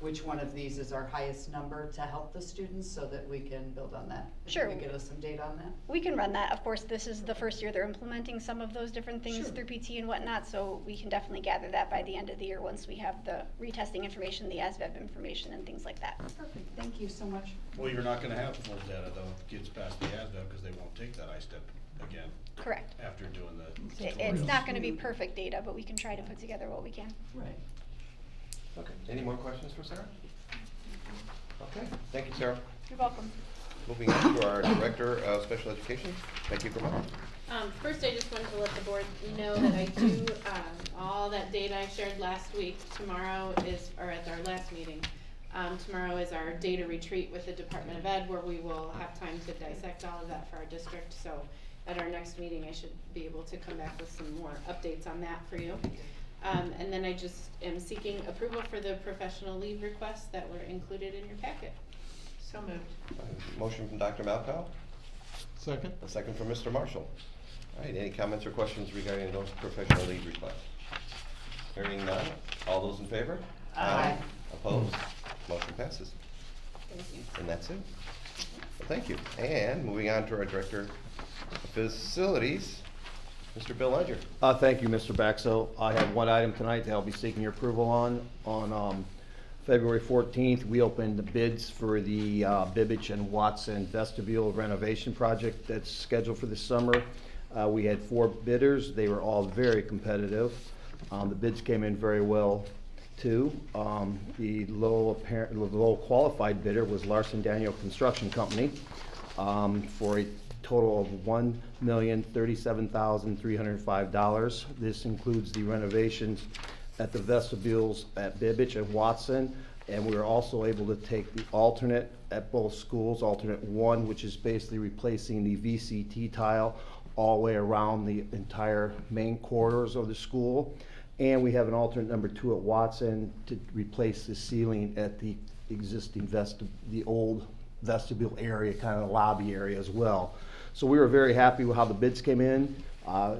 which one of these is our highest number to help the students so that we can build on that. If Sure. you could give us some data on that. We can run that. Of course, this is the first year they're implementing some of those different things Sure. through PT and whatnot, so we can definitely gather that by the end of the year once we have the retesting information, the Asvab information, and things like that. Perfect. Thank you so much. Well, you're not gonna have full data though, if kids pass the ASVAB, because they won't take that I-step again Correct. after doing the It's tutorials. not going to be perfect data, but we can try to put together what we can. Right. Okay, any more questions for Sarah? Okay, thank you, Sarah. You're welcome. Moving on to our Director of Special Education, Becky Vermont. First, I just wanted to let the board know that I do, all that data I shared last week, tomorrow is, or at our last meeting, tomorrow is our data retreat with the Department of Ed, where we will have time to dissect all of that for our district. So at our next meeting, I should be able to come back with some more updates on that for you. And then I just am seeking approval for the professional leave requests that were included in your packet. So moved. Motion from Dr. Malkow, Second? a second from Mr. Marshall. All right, any comments or questions regarding those professional leave requests? Hearing none, all those in favor? Aye. Opposed? Motion passes. Thank you. And that's it. Well, thank you. And moving on to our Director of Facilities, Mr. Bill Ledger. Thank you, Mr. Baxo. I have one item tonight that I'll be seeking your approval on. On February 14th, we opened the bids for the Bibage and Watson Vestibule renovation project that's scheduled for this summer. We had 4 bidders. They were all very competitive. The bids came in very well, too. The low qualified bidder was Larson Daniel Construction Company for a total of $1,037,305. This includes the renovations at the vestibules at Bibage and Watson, and we were also able to take the alternate at both schools, alternate 1, which is basically replacing the VCT tile all the way around the entire main corridors of the school. And we have an alternate number 2 at Watson to replace the ceiling at the existing the old vestibule area, kind of the lobby area as well. So we were very happy with how the bids came in.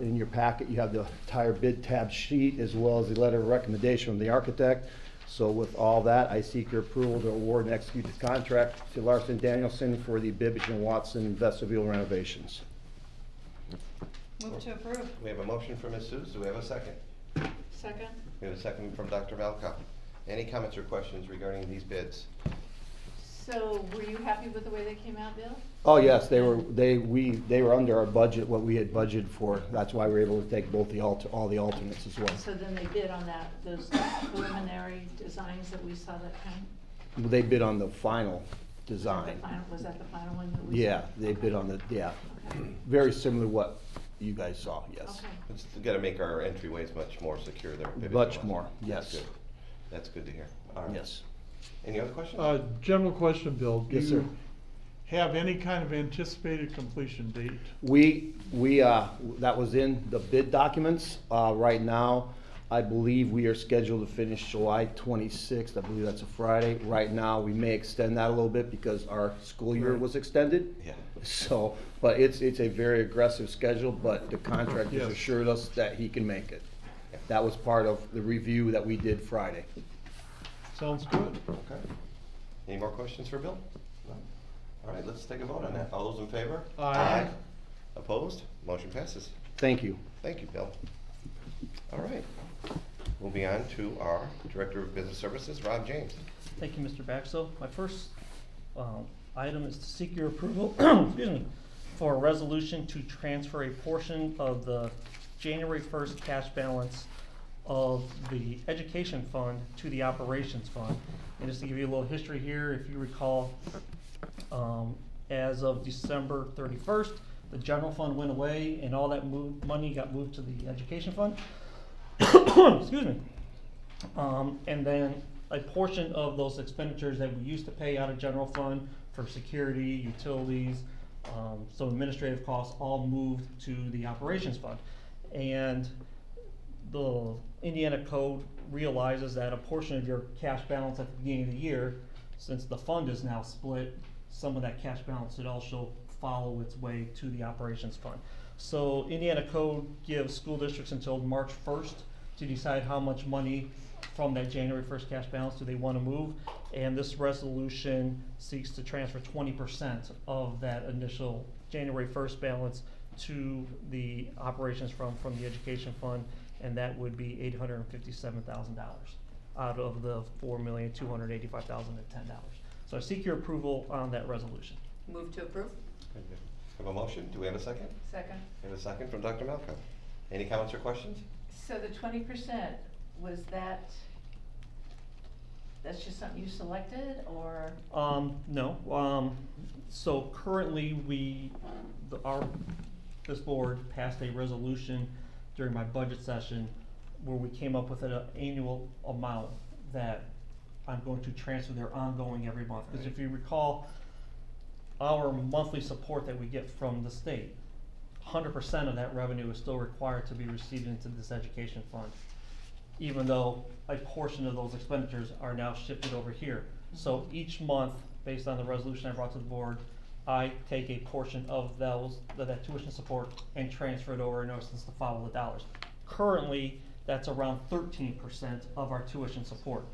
In your packet, you have the entire bid tab sheet as well as the letter of recommendation from the architect. So with all that, I seek your approval to award and execute the contract to Larson Danielson for the Bibage and Watson vestibule renovations. Move to approve. We have a motion from Ms. Seuss. Do we have a second? Second? We have a second from Dr. Malkow. Any comments or questions regarding these bids? So were you happy with the way they came out, Bill? Oh, yes, they were under our budget, what we had budgeted for. That's why we were able to take both all the alternates as well. So then they bid on those preliminary designs that we saw that time? They bid on the final design. Was that the final one that we saw? Yeah, they bid on the, yeah. Okay. Very similar to what you guys saw, yes. Okay. It's got to make our entryways much more secure there. Bibage Much and more, Watson. yes. That's good. That's good to hear. All right. Yes. Any other questions? General question, Bill. Yes, Do sir. you have any kind of anticipated completion date? That was in the bid documents. Right now, I believe we are scheduled to finish July 26th. I believe that's a Friday. Right now, we may extend that a little bit because our school year Right. was extended. Yeah. So, but it's a very aggressive schedule, but the contractor Yes. assured us that he can make it. That was part of the review that we did Friday. Sounds good. Okay. Any more questions for Bill? No? All right, let's take a vote on that. All those in favor? Aye. Opposed? Motion passes. Thank you. Thank you, Bill. All right. Moving on to our Director of Business Services, Rob James. Thank you, Mr. Baxo. My first item is to seek your approval excuse me, for a resolution to transfer a portion of the January 1st cash balance of the education fund to the operations fund. And just to give you a little history here, if you recall, as of December 31st, the general fund went away and all that money got moved to the education fund. Excuse me. And then a portion of those expenditures that we used to pay out of general fund for security, utilities, some administrative costs all moved to the operations fund. And the Indiana code realizes that a portion of your cash balance at the beginning of the year, since the fund is now split, some of that cash balance should also follow its way to the operations fund. So Indiana code gives school districts until March 1st to decide how much money from that January 1st cash balance do they want to move. And this resolution seeks to transfer 20% of that initial January 1st balance to the operations from the education fund, and that would be $857,000 out of the $4,285,010. So I seek your approval on that resolution. Move to approve? Have a motion? Do we have a second? Second. We have a second from Dr. Malco. Any comments or questions? So the 20%, was that's just something you selected, or? No. So currently this board passed a resolution during my budget session where we came up with an annual amount that I'm going to transfer there ongoing every month. Because if you recall, our monthly support that we get from the state, 100% of that revenue is still required to be received into this education fund, even though a portion of those expenditures are now shifted over here. So each month, based on the resolution I brought to the board, I take a portion of that tuition support and transfer it over in essence to follow the dollars. Currently, that's around 13% of our tuition support.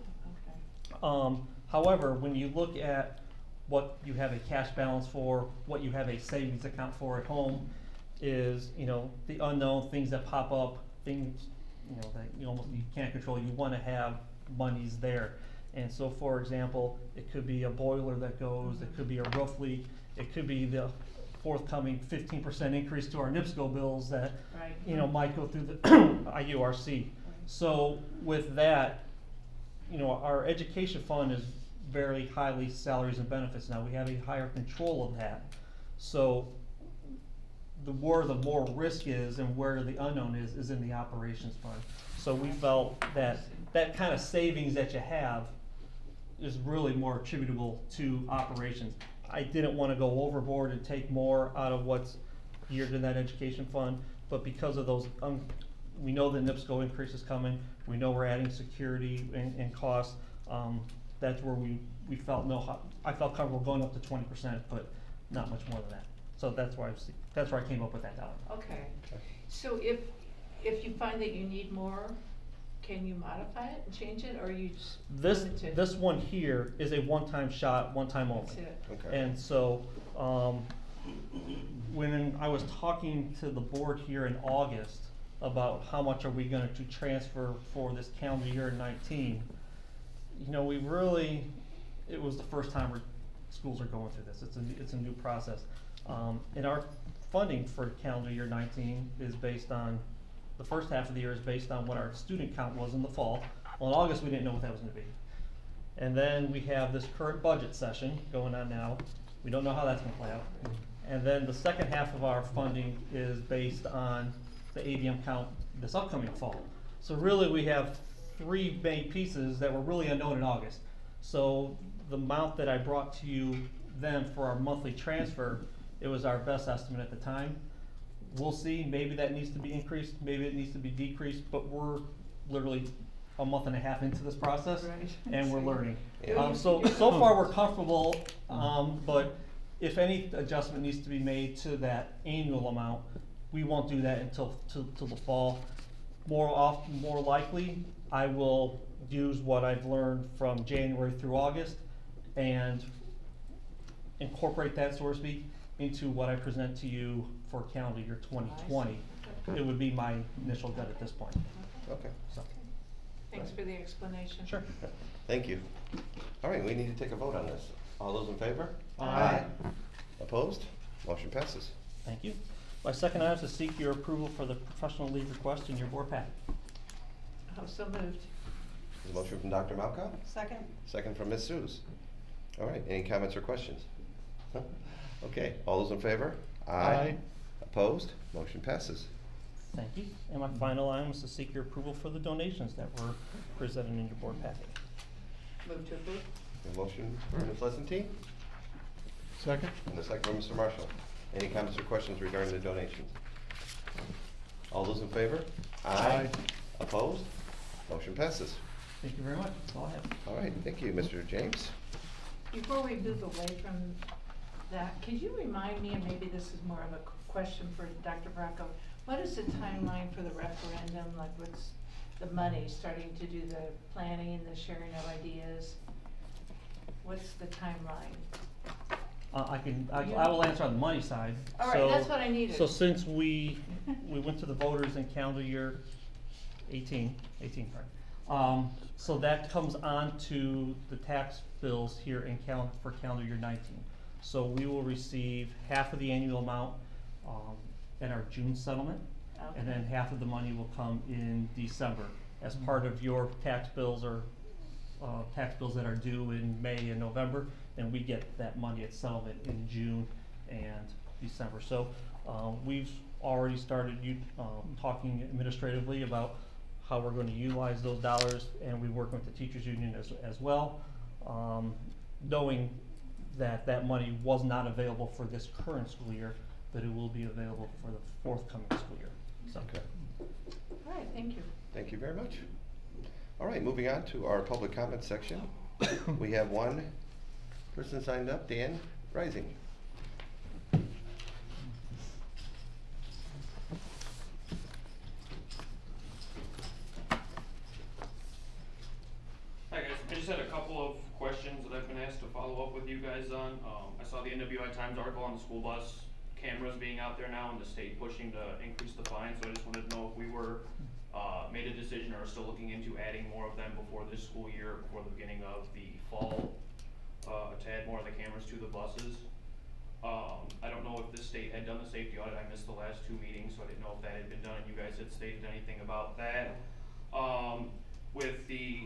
Okay. However, when you look at what you have a cash balance for, what you have a savings account for at home, is the unknown things that pop up, things that you can't control. You want to have monies there. And so, for example, it could be a boiler that goes, it could be a roof leak, it could be the forthcoming 15% increase to our NIPSCO bills that might go through the IURC. Right. So with that, our education fund is very highly salaries and benefits now. We have a higher control of that. So where the more risk is and where the unknown is in the operations fund. So we felt that that kind of savings that you have is really more attributable to operations. I didn't want to go overboard and take more out of what's geared in that education fund, but because of those, we know the NIPSCO increase is coming. We know we're adding security and costs. That's where we felt I felt comfortable going up to 20%, but not much more than that. So that's where I came up with that dollar. Okay. So if you find that you need more, can you modify it and change it, or you just this one here is a one-time shot, one-time only. That's it. Okay. And so when I was talking to the board here in August about how much are we going to transfer for this calendar year 19, it was the first time schools are going through this. It's a new process. And our funding for calendar year 19 is based on, the first half of the year is based on what our student count was in the fall. Well, in August, we didn't know what that was going to be. And then we have this current budget session going on now. We don't know how that's going to play out. And then the second half of our funding is based on the ABM count this upcoming fall. So really, we have three main pieces that were really unknown in August. So the amount that I brought to you then for our monthly transfer, it was our best estimate at the time. We'll see, maybe that needs to be increased, maybe it needs to be decreased, but we're literally a month and a half into this process, Right. and we're learning. Yeah. So far we're comfortable, but if any adjustment needs to be made to that annual amount, we won't do that until the fall. More likely, I will use what I've learned from January through August and incorporate that, so to speak, into what I present to you for calendar year 2020. It would be my initial gut at this point. Okay. So. Thanks for the explanation. Sure. Thank you. All right, we need to take a vote on this. All those in favor? Aye. Opposed? Motion passes. Thank you. My second item is to seek your approval for the professional leave request in your board packet. Oh, so moved. There's a motion from Dr. Malka, Second? second from Ms. Suze. All right, any comments or questions? No? Okay, all those in favor? Aye. Opposed? Motion passes. Thank you. And my final item is to seek your approval for the donations that were presented in your board packet. Move to approve? A motion from Ms. Lesentine Second? and a second from Mr. Marshall. Any comments or questions regarding the donations? All those in favor? Aye. Opposed? Motion passes. Thank you very much. That's all I have. All right, thank you, Mr. James. Before we move away from that, could you remind me, and maybe this is more of a question for Dr. Bracco, what is the timeline for the referendum? Like, what's the money, starting to do the planning, the sharing of ideas? What's the timeline? I will answer on the money side. All right, that's what I needed. So since we went to the voters in calendar year 18, right? So that comes on to the tax bills here for calendar year 19. So we will receive half of the annual amount in our June settlement, and then half of the money will come in December as part of your tax bills or tax bills that are due in May and November, and we get that money at settlement in June and December. So we've already started talking administratively about how we're going to utilize those dollars, and we're working with the teachers union as well, knowing that that money was not available for this current school year, but it will be available for the forthcoming school year. So. Okay. All right, thank you. Thank you very much. All right, moving on to our public comment section. We have one person signed up, Dan Rising. Hi guys, I just had a couple of questions that I've been asked to follow up with you guys on. I saw the NWI Times article on the school bus cameras being out there now and the state pushing to increase the fine, so I just wanted to know if we were made a decision or are still looking into adding more of them before this school year, before the beginning of the fall, to add more of the cameras to the buses. I don't know if the state had done the safety audit. I missed the last 2 meetings, so I didn't know if that had been done and you guys had stated anything about that. With the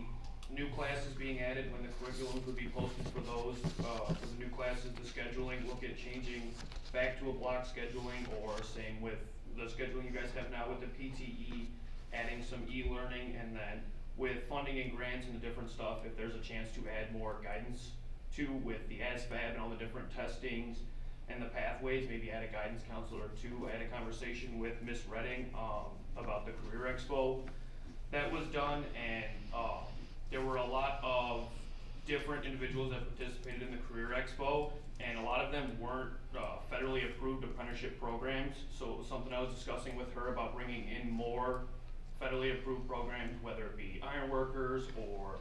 new classes being added, when the curriculum would be posted for those, for the new classes, the scheduling, look at changing back to a block scheduling, or same with the scheduling you guys have now with the PTE, adding some e-learning, and then with funding and grants and the different stuff, if there's a chance to add more guidance to with the Asvab and all the different testings and the pathways, maybe add a guidance counselor or two, add a conversation with Miss Redding about the Career Expo that was done, and there were a lot of different individuals that participated in the Career Expo, and a lot of them weren't federally approved apprenticeship programs, so it was something I was discussing with her about bringing in more federally approved programs, whether it be ironworkers or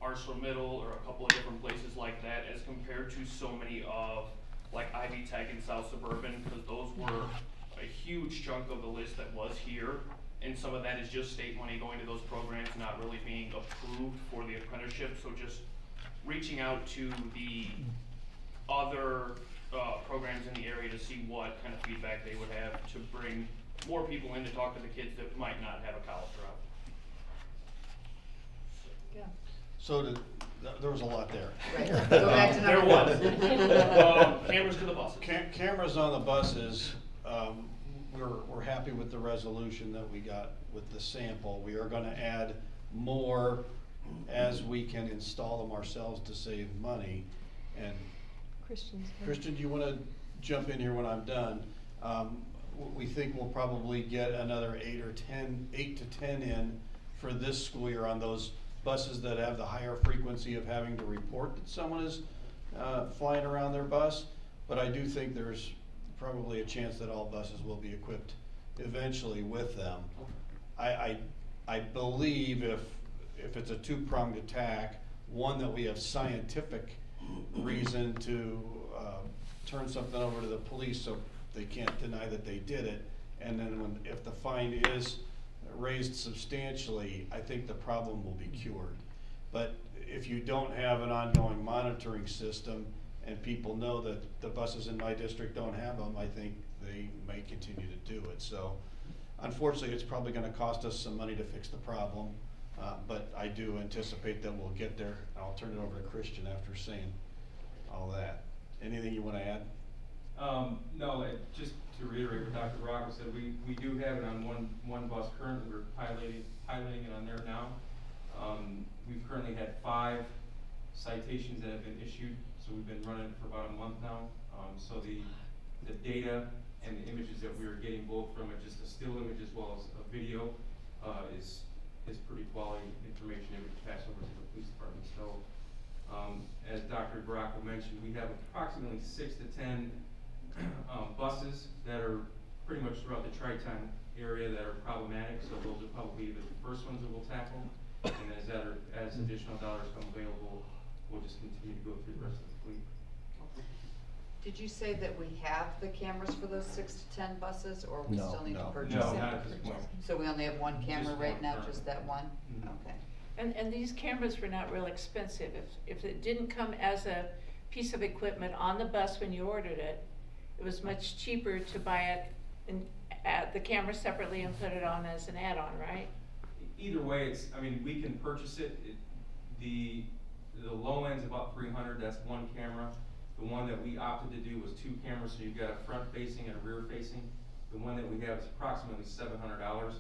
ArcelorMittal or a couple of different places like that, as compared to so many of like Ivy Tech and South Suburban, because those were a huge chunk of the list that was here, and some of that is just state money going to those programs, not really being approved for the apprenticeship. So just reaching out to the other programs in the area to see what kind of feedback they would have to bring more people in to talk to the kids that might not have a college route. Yeah. So there was a lot there. Right. Go back to There number was. one. Cameras to the buses. Cameras on the buses, we're happy with the resolution that we got with the sample. We are gonna add more as we can install them ourselves to save money. And Christian, do you wanna jump in here when I'm done? We think we'll probably get another 8 to 10 in for this school year on those buses that have the higher frequency of having to report that someone is flying around their bus. But I do think there's probably a chance that all buses will be equipped eventually with them. I believe if it's a two-pronged attack, one that we have scientific reason to turn something over to the police so they can't deny that they did it, and then if the fine is raised substantially, I think the problem will be cured. But if you don't have an ongoing monitoring system and people know that the buses in my district don't have them, I think they may continue to do it. So unfortunately, it's probably going to cost us some money to fix the problem, but I do anticipate that we'll get there. I'll turn it over to Christian after saying all that. Anything you want to add? No, just to reiterate what Dr. Rocco said, we do have it on one bus currently. We're piloting it on there now. We've currently had 5 citations that have been issued, so we've been running it for about a month now. So the the data and the images that we were getting, both from just a still image as well as a video, is pretty quality information that we can pass over to the police department. So, as Dr. Baracco mentioned, we have approximately 6 to 10 buses that are pretty much throughout the Tri-Town area that are problematic. So those are probably the first ones that we'll tackle. And as additional dollars come available, we'll just continue to go through the rest of the fleet. Did you say that we have the cameras for those 6 to 10 buses, or we No, still need to no. purchase No, them? not at this point. So we only have one camera Just right one now, currently. just that one? Mhm. Okay. And these cameras were not real expensive. If it didn't come as a piece of equipment on the bus when you ordered it, it was much cheaper to buy it and add the camera separately and put it on as an add-on, right? Either way, I mean, we can purchase it. The low end's about 300, that's one camera. The one that we opted to do was 2 cameras, so you've got a front facing and a rear facing. The one that we have is approximately $700.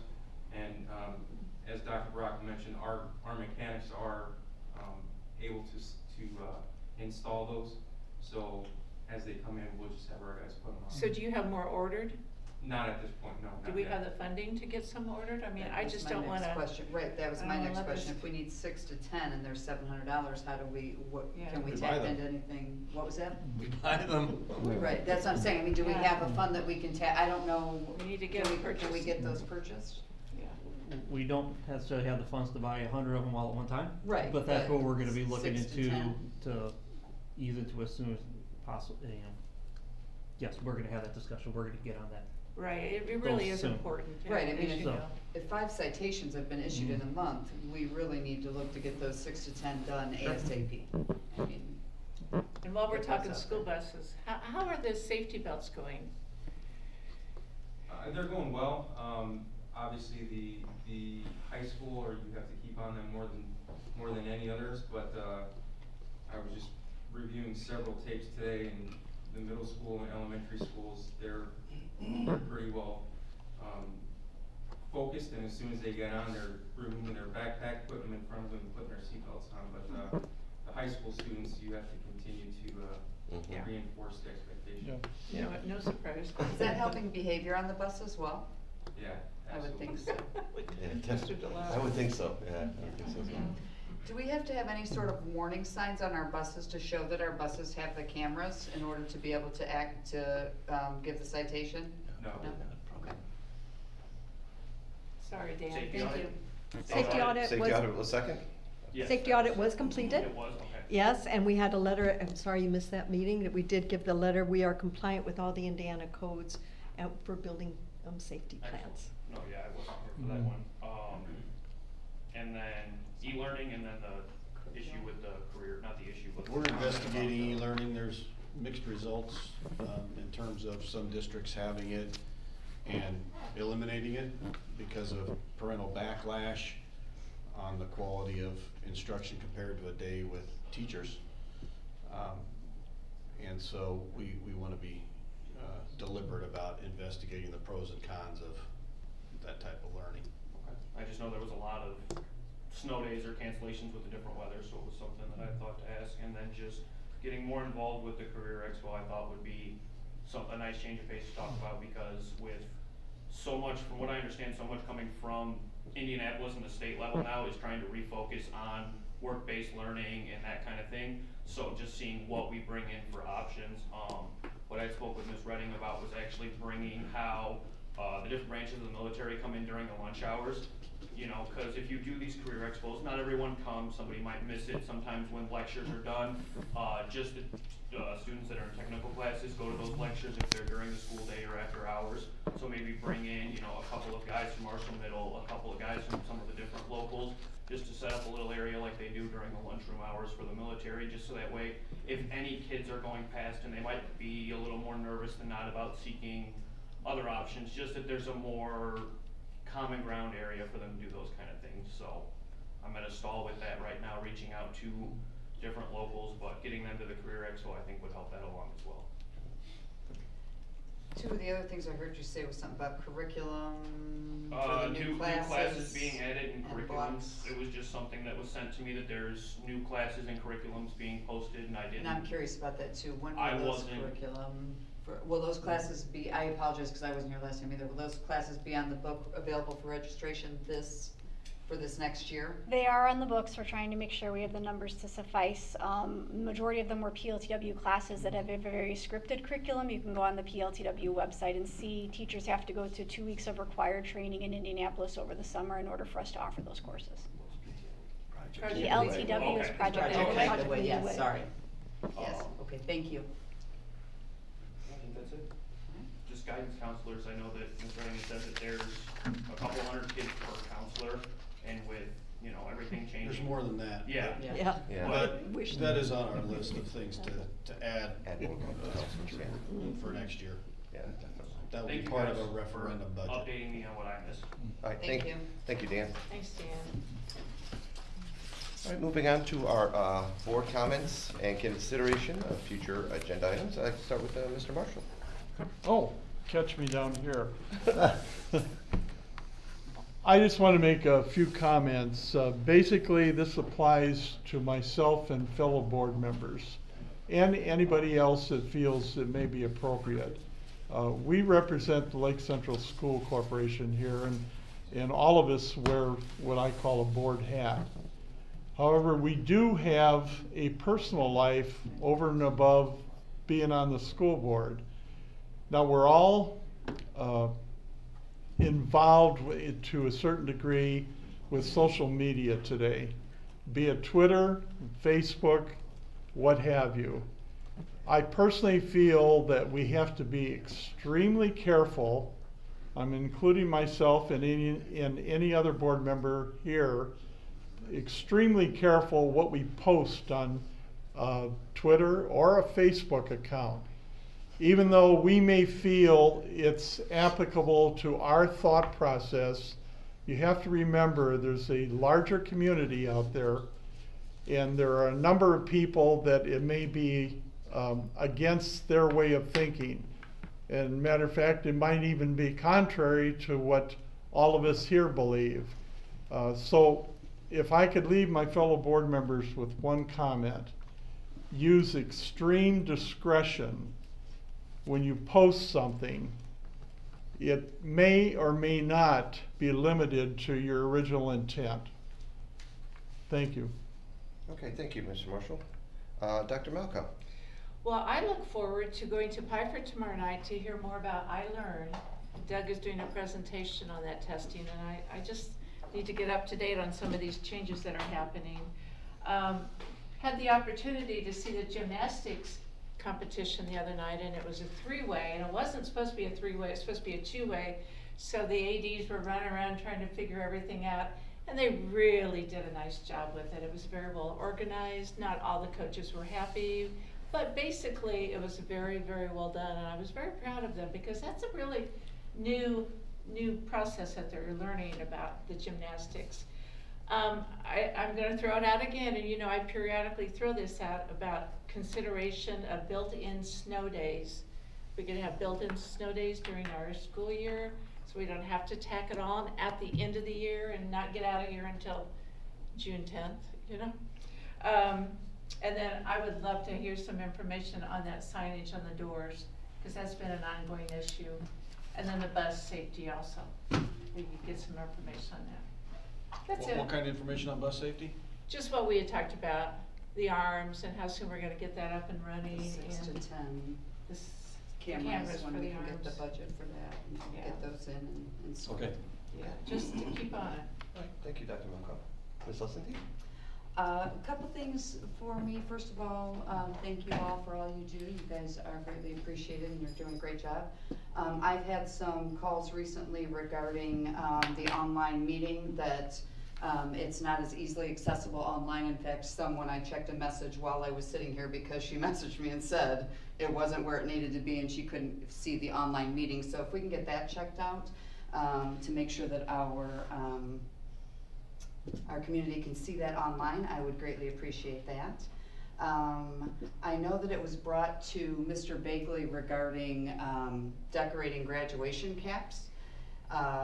And as Dr. Baracco mentioned, our mechanics are able to install those. So as they come in, we'll just have our guys put them on. So do you have more ordered? Not at this point, no. Do not we yet. have the funding to get some ordered? I mean, That I was just my don't next wanna. question. Right, that was I my don't next wanna let question. this- If we need 6 to 10 and there's $700, how do we, Yeah. can we We tap buy them. into anything? What was that? We buy them. Right, that's what I'm saying. I mean, do we have a fund that we can I don't know. We need to get Can them we purchased. get those purchased? Yeah. We don't necessarily have the funds to buy 100 of them all at one time. Right, But that's but what we're gonna be looking 6 to into 10. to ease into as soon as possible, you know. Yes, we're gonna have that discussion, we're gonna get on that. Right, it really is soon. important. Right, I mean, as you So- know. if 5 citations have been issued in a month, we really need to look to get those 6 to 10 done ASAP. I mean, And while we're Get those talking out school there. buses, how are the safety belts going? They're going well. Obviously, the high school, or you have to keep on them more than any others, but I was just reviewing several tapes today, and the middle school and elementary schools, they're pretty well focused, and as soon as they get on, they're removing their backpack, putting them in front of them, and putting their seatbelts on. But the high school students, you have to continue to Yeah. reinforce the expectation. You know, no surprise. is that helping behavior on the bus as well? Yeah, I would absolutely. think so. I would think so, yeah, I would think so as well. Do we have to have any sort of warning signs on our buses to show that our buses have the cameras in order to be able to give the citation? No. Okay. Sorry, Dan, Safety thank audit. you. Safety audit Safety audit was second? Yes, Safety audit was completed? It was, okay. Yes, and we had a letter, I'm sorry you missed that meeting, that we did give the letter, we are compliant with all the Indiana codes for building safety Excellent. plans. No, yeah, I wasn't here for that one. And then e-learning, and then the issue with the career, not the issue, but. We're investigating e-learning, there's mixed results, in terms of some districts having it and eliminating it because of parental backlash on the quality of instruction compared to a day with teachers. And so we wanna be, deliberate about investigating the pros and cons of that type of learning. Okay. I just know there was a lot of snow days or cancellations with the different weather, so it was something that I thought to ask. And then just getting more involved with the Career Expo, I thought would be a nice change of pace to talk about, because with so much, from what I understand, so much coming from Indianapolis and the state level now is trying to refocus on work-based learning and that kind of thing. So just seeing what we bring in for options. What I spoke with Ms. Redding about was actually bringing how the different branches of the military come in during the lunch hours. You know, because if you do these career expos, not everyone comes, somebody might miss it. Sometimes when lectures are done, just the students that are in technical classes go to those lectures if they're during the school day or after hours. So maybe bring in, you know, a couple of guys from Marshall Middle, a couple of guys from some of the different locals, just to set up a little area like they do during the lunchroom hours for the military, just so that way, if any kids are going past and they might be a little more nervous than not about seeking other options, just that there's a more common ground area for them to do those kind of things. So I'm at a stall with that right now, reaching out to different locals, but getting them to the Career Expo I think would help that along as well. Two of the other things I heard you say was something about curriculum for the New classes being added and curriculums. blocks. It was just something that was sent to me that there's new classes and curriculums being posted, and I didn't. And I'm curious about that too. When I will those wasn't- curriculum Will those classes be, I apologize because I wasn't here last time either, will those classes be on the book available for registration for this next year? They are on the books. We're trying to make sure we have the numbers to suffice. Majority of them were PLTW classes that have a very scripted curriculum. You can go on the PLTW website and see teachers have to go to 2 weeks of required training in Indianapolis over the summer in order for us to offer those courses. The LTW is Okay. Project Okay, Leadway. Project Leadway, yes, sorry. Yes, Um, okay, thank you. I think that's it. Just guidance counselors, I know that Ms. Redding said that there's a couple hundred kids per counselor, and with, you know, everything changing. There's more than that. Yeah. Yeah. Yeah. But Wish that is on our list of things to add Add more counselors, yeah. for next year. Yeah, definitely. That will be Thank you part of guys a referendum for budget. updating me on what I missed. All right, Thank you. Thank you, Dan. Thanks, Dan. All right, moving on to our board comments and consideration of future agenda items. I'd like to start with Mr. Marshall. Oh, catch me down here. I just want to make a few comments. Basically, this applies to myself and fellow board members and anybody else that feels it may be appropriate. We represent the Lake Central School Corporation here, and all of us wear what I call a board hat. However, we do have a personal life over and above being on the school board. Now, we're all involved to a certain degree with social media today, be it Twitter, Facebook, what have you. I personally feel that we have to be extremely careful. I'm including myself and any other board member here, extremely careful what we post on Twitter or a Facebook account. Even though we may feel it's applicable to our thought process, you have to remember there's a larger community out there, and there are a number of people that it may be against their way of thinking. And matter of fact, it might even be contrary to what all of us here believe. So if I could leave my fellow board members with one comment, use extreme discretion when you post something. It may or may not be limited to your original intent. Thank you. Okay, thank you, Mr. Marshall. Dr. Malcolm. Well, I look forward to going to Piper tomorrow night to hear more about iLearn. Doug is doing a presentation on that testing, and I just need to get up to date on some of these changes that are happening. Had the opportunity to see the gymnastics competition the other night, and it was a three-way, and it wasn't supposed to be a three-way, it was supposed to be a two-way. So the ADs were running around trying to figure everything out, and they really did a nice job with it. It was very well organized. Not all the coaches were happy, but basically it was very, very well done, and I was very proud of them because that's a really new process that they're learning about the gymnastics. I'm going to throw it out again, and you know I periodically throw this out about consideration of built-in snow days. We're going to have built-in snow days during our school year, so we don't have to tack it on at the end of the year and not get out of here until June 10th, you know? And then I would love to hear some information on that signage on the doors, because that's been an ongoing issue. And then the bus safety also. We could get some information on that. That's it. What kind of information on bus safety? Just what we had talked about, the arms and how soon we're gonna get that up and running. 6 to 10 the cameras for when we the can get the arms. budget for that and Yeah. get those in and install. Okay. Yeah, just to keep on it. All right, thank you, Dr. Malcolm. Ms. Leslie? A couple things for me. First of all, thank you all for all you do. You guys are greatly appreciated and you're doing a great job. I've had some calls recently regarding the online meeting that it's not as easily accessible online. In fact, someone I checked a message while I was sitting here because she messaged me and said it wasn't where it needed to be and she couldn't see the online meeting. So if we can get that checked out to make sure that our community can see that online, I would greatly appreciate that. I know that it was brought to Mr. Bagley regarding decorating graduation caps.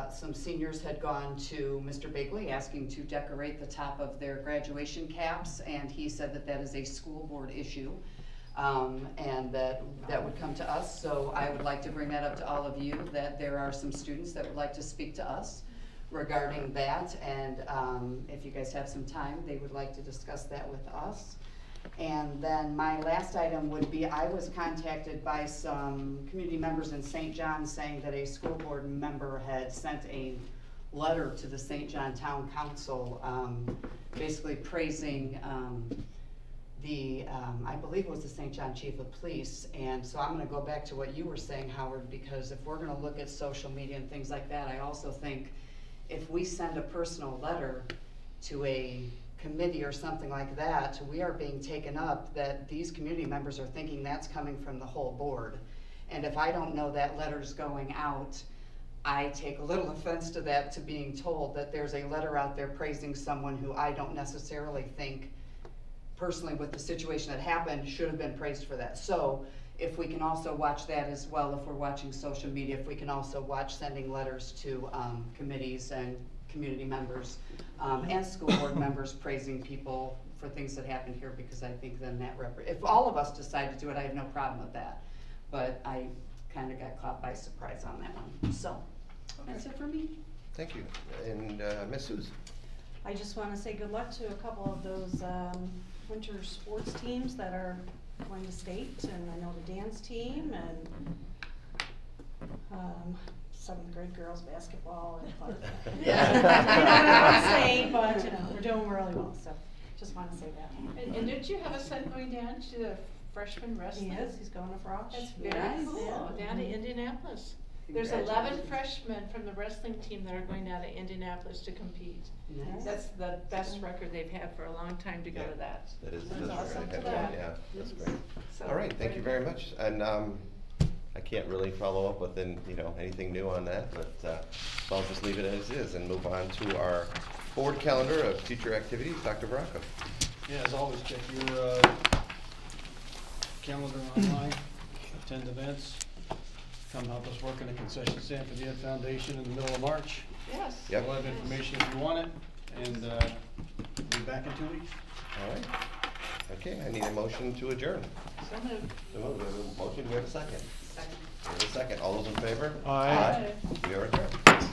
Some seniors had gone to Mr. Bagley asking to decorate the top of their graduation caps, and he said that that is a school board issue. and that would come to us. So I would like to bring that up to all of you, that there are some students that would like to speak to us regarding that, and if you guys have some time, they would like to discuss that with us. And then my last item would be, I was contacted by some community members in St. John saying that a school board member had sent a letter to the St. John Town Council, basically praising I believe it was the St. John Chief of Police. And so I'm gonna go back to what you were saying, Howard, because if we're gonna look at social media and things like that, I also think if we send a personal letter to a committee or something like that, we are being taken up, that these community members are thinking that's coming from the whole board. And if I don't know that letter's going out, I take a little offense to that, to being told that there's a letter out there praising someone who I don't necessarily think, personally with the situation that happened, should have been praised for that. So if we can also watch that as well, if we're watching social media, if we can also watch sending letters to committees and community members and school board members praising people for things that happened here, because I think then that if all of us decide to do it, I have no problem with that. But I kind of got caught by surprise on that one. So that's it for me. Thank you. And Ms. Susan? I just want to say good luck to a couple of those winter sports teams that are going to state, and I know the dance team and 7th grade girls basketball and Yeah. you know what I'm saying, but you know, we're doing really well, so just want to say that. And didn't you have a son going down to the freshman wrestling? He is, he's going to Frosh. That's very Nice. cool, Yeah. down to Indianapolis. There's 11 Congratulations. freshmen from the wrestling team that are going down to Indianapolis to compete. Nice. That's the best record they've had for a long time to go to that. That is, That's that's awesome really to good. them. Yeah, that's great. So, All right, thank you very much. And I can't really follow up with anything new on that, but so I'll just leave it as is and move on to our board calendar of future activities. Dr. Baracco. Yeah, as always, check your calendar online, attend events, come help us work in a concession stand for the Ed Foundation in the middle of March. Yes. Yep. We'll have information if you want it, and we'll be back in 2 weeks. All right. Okay, I need a motion to adjourn. So moved. So moved. We have a motion, do we have a second? Second. We have a second. All those in favor? Aye. We are adjourned.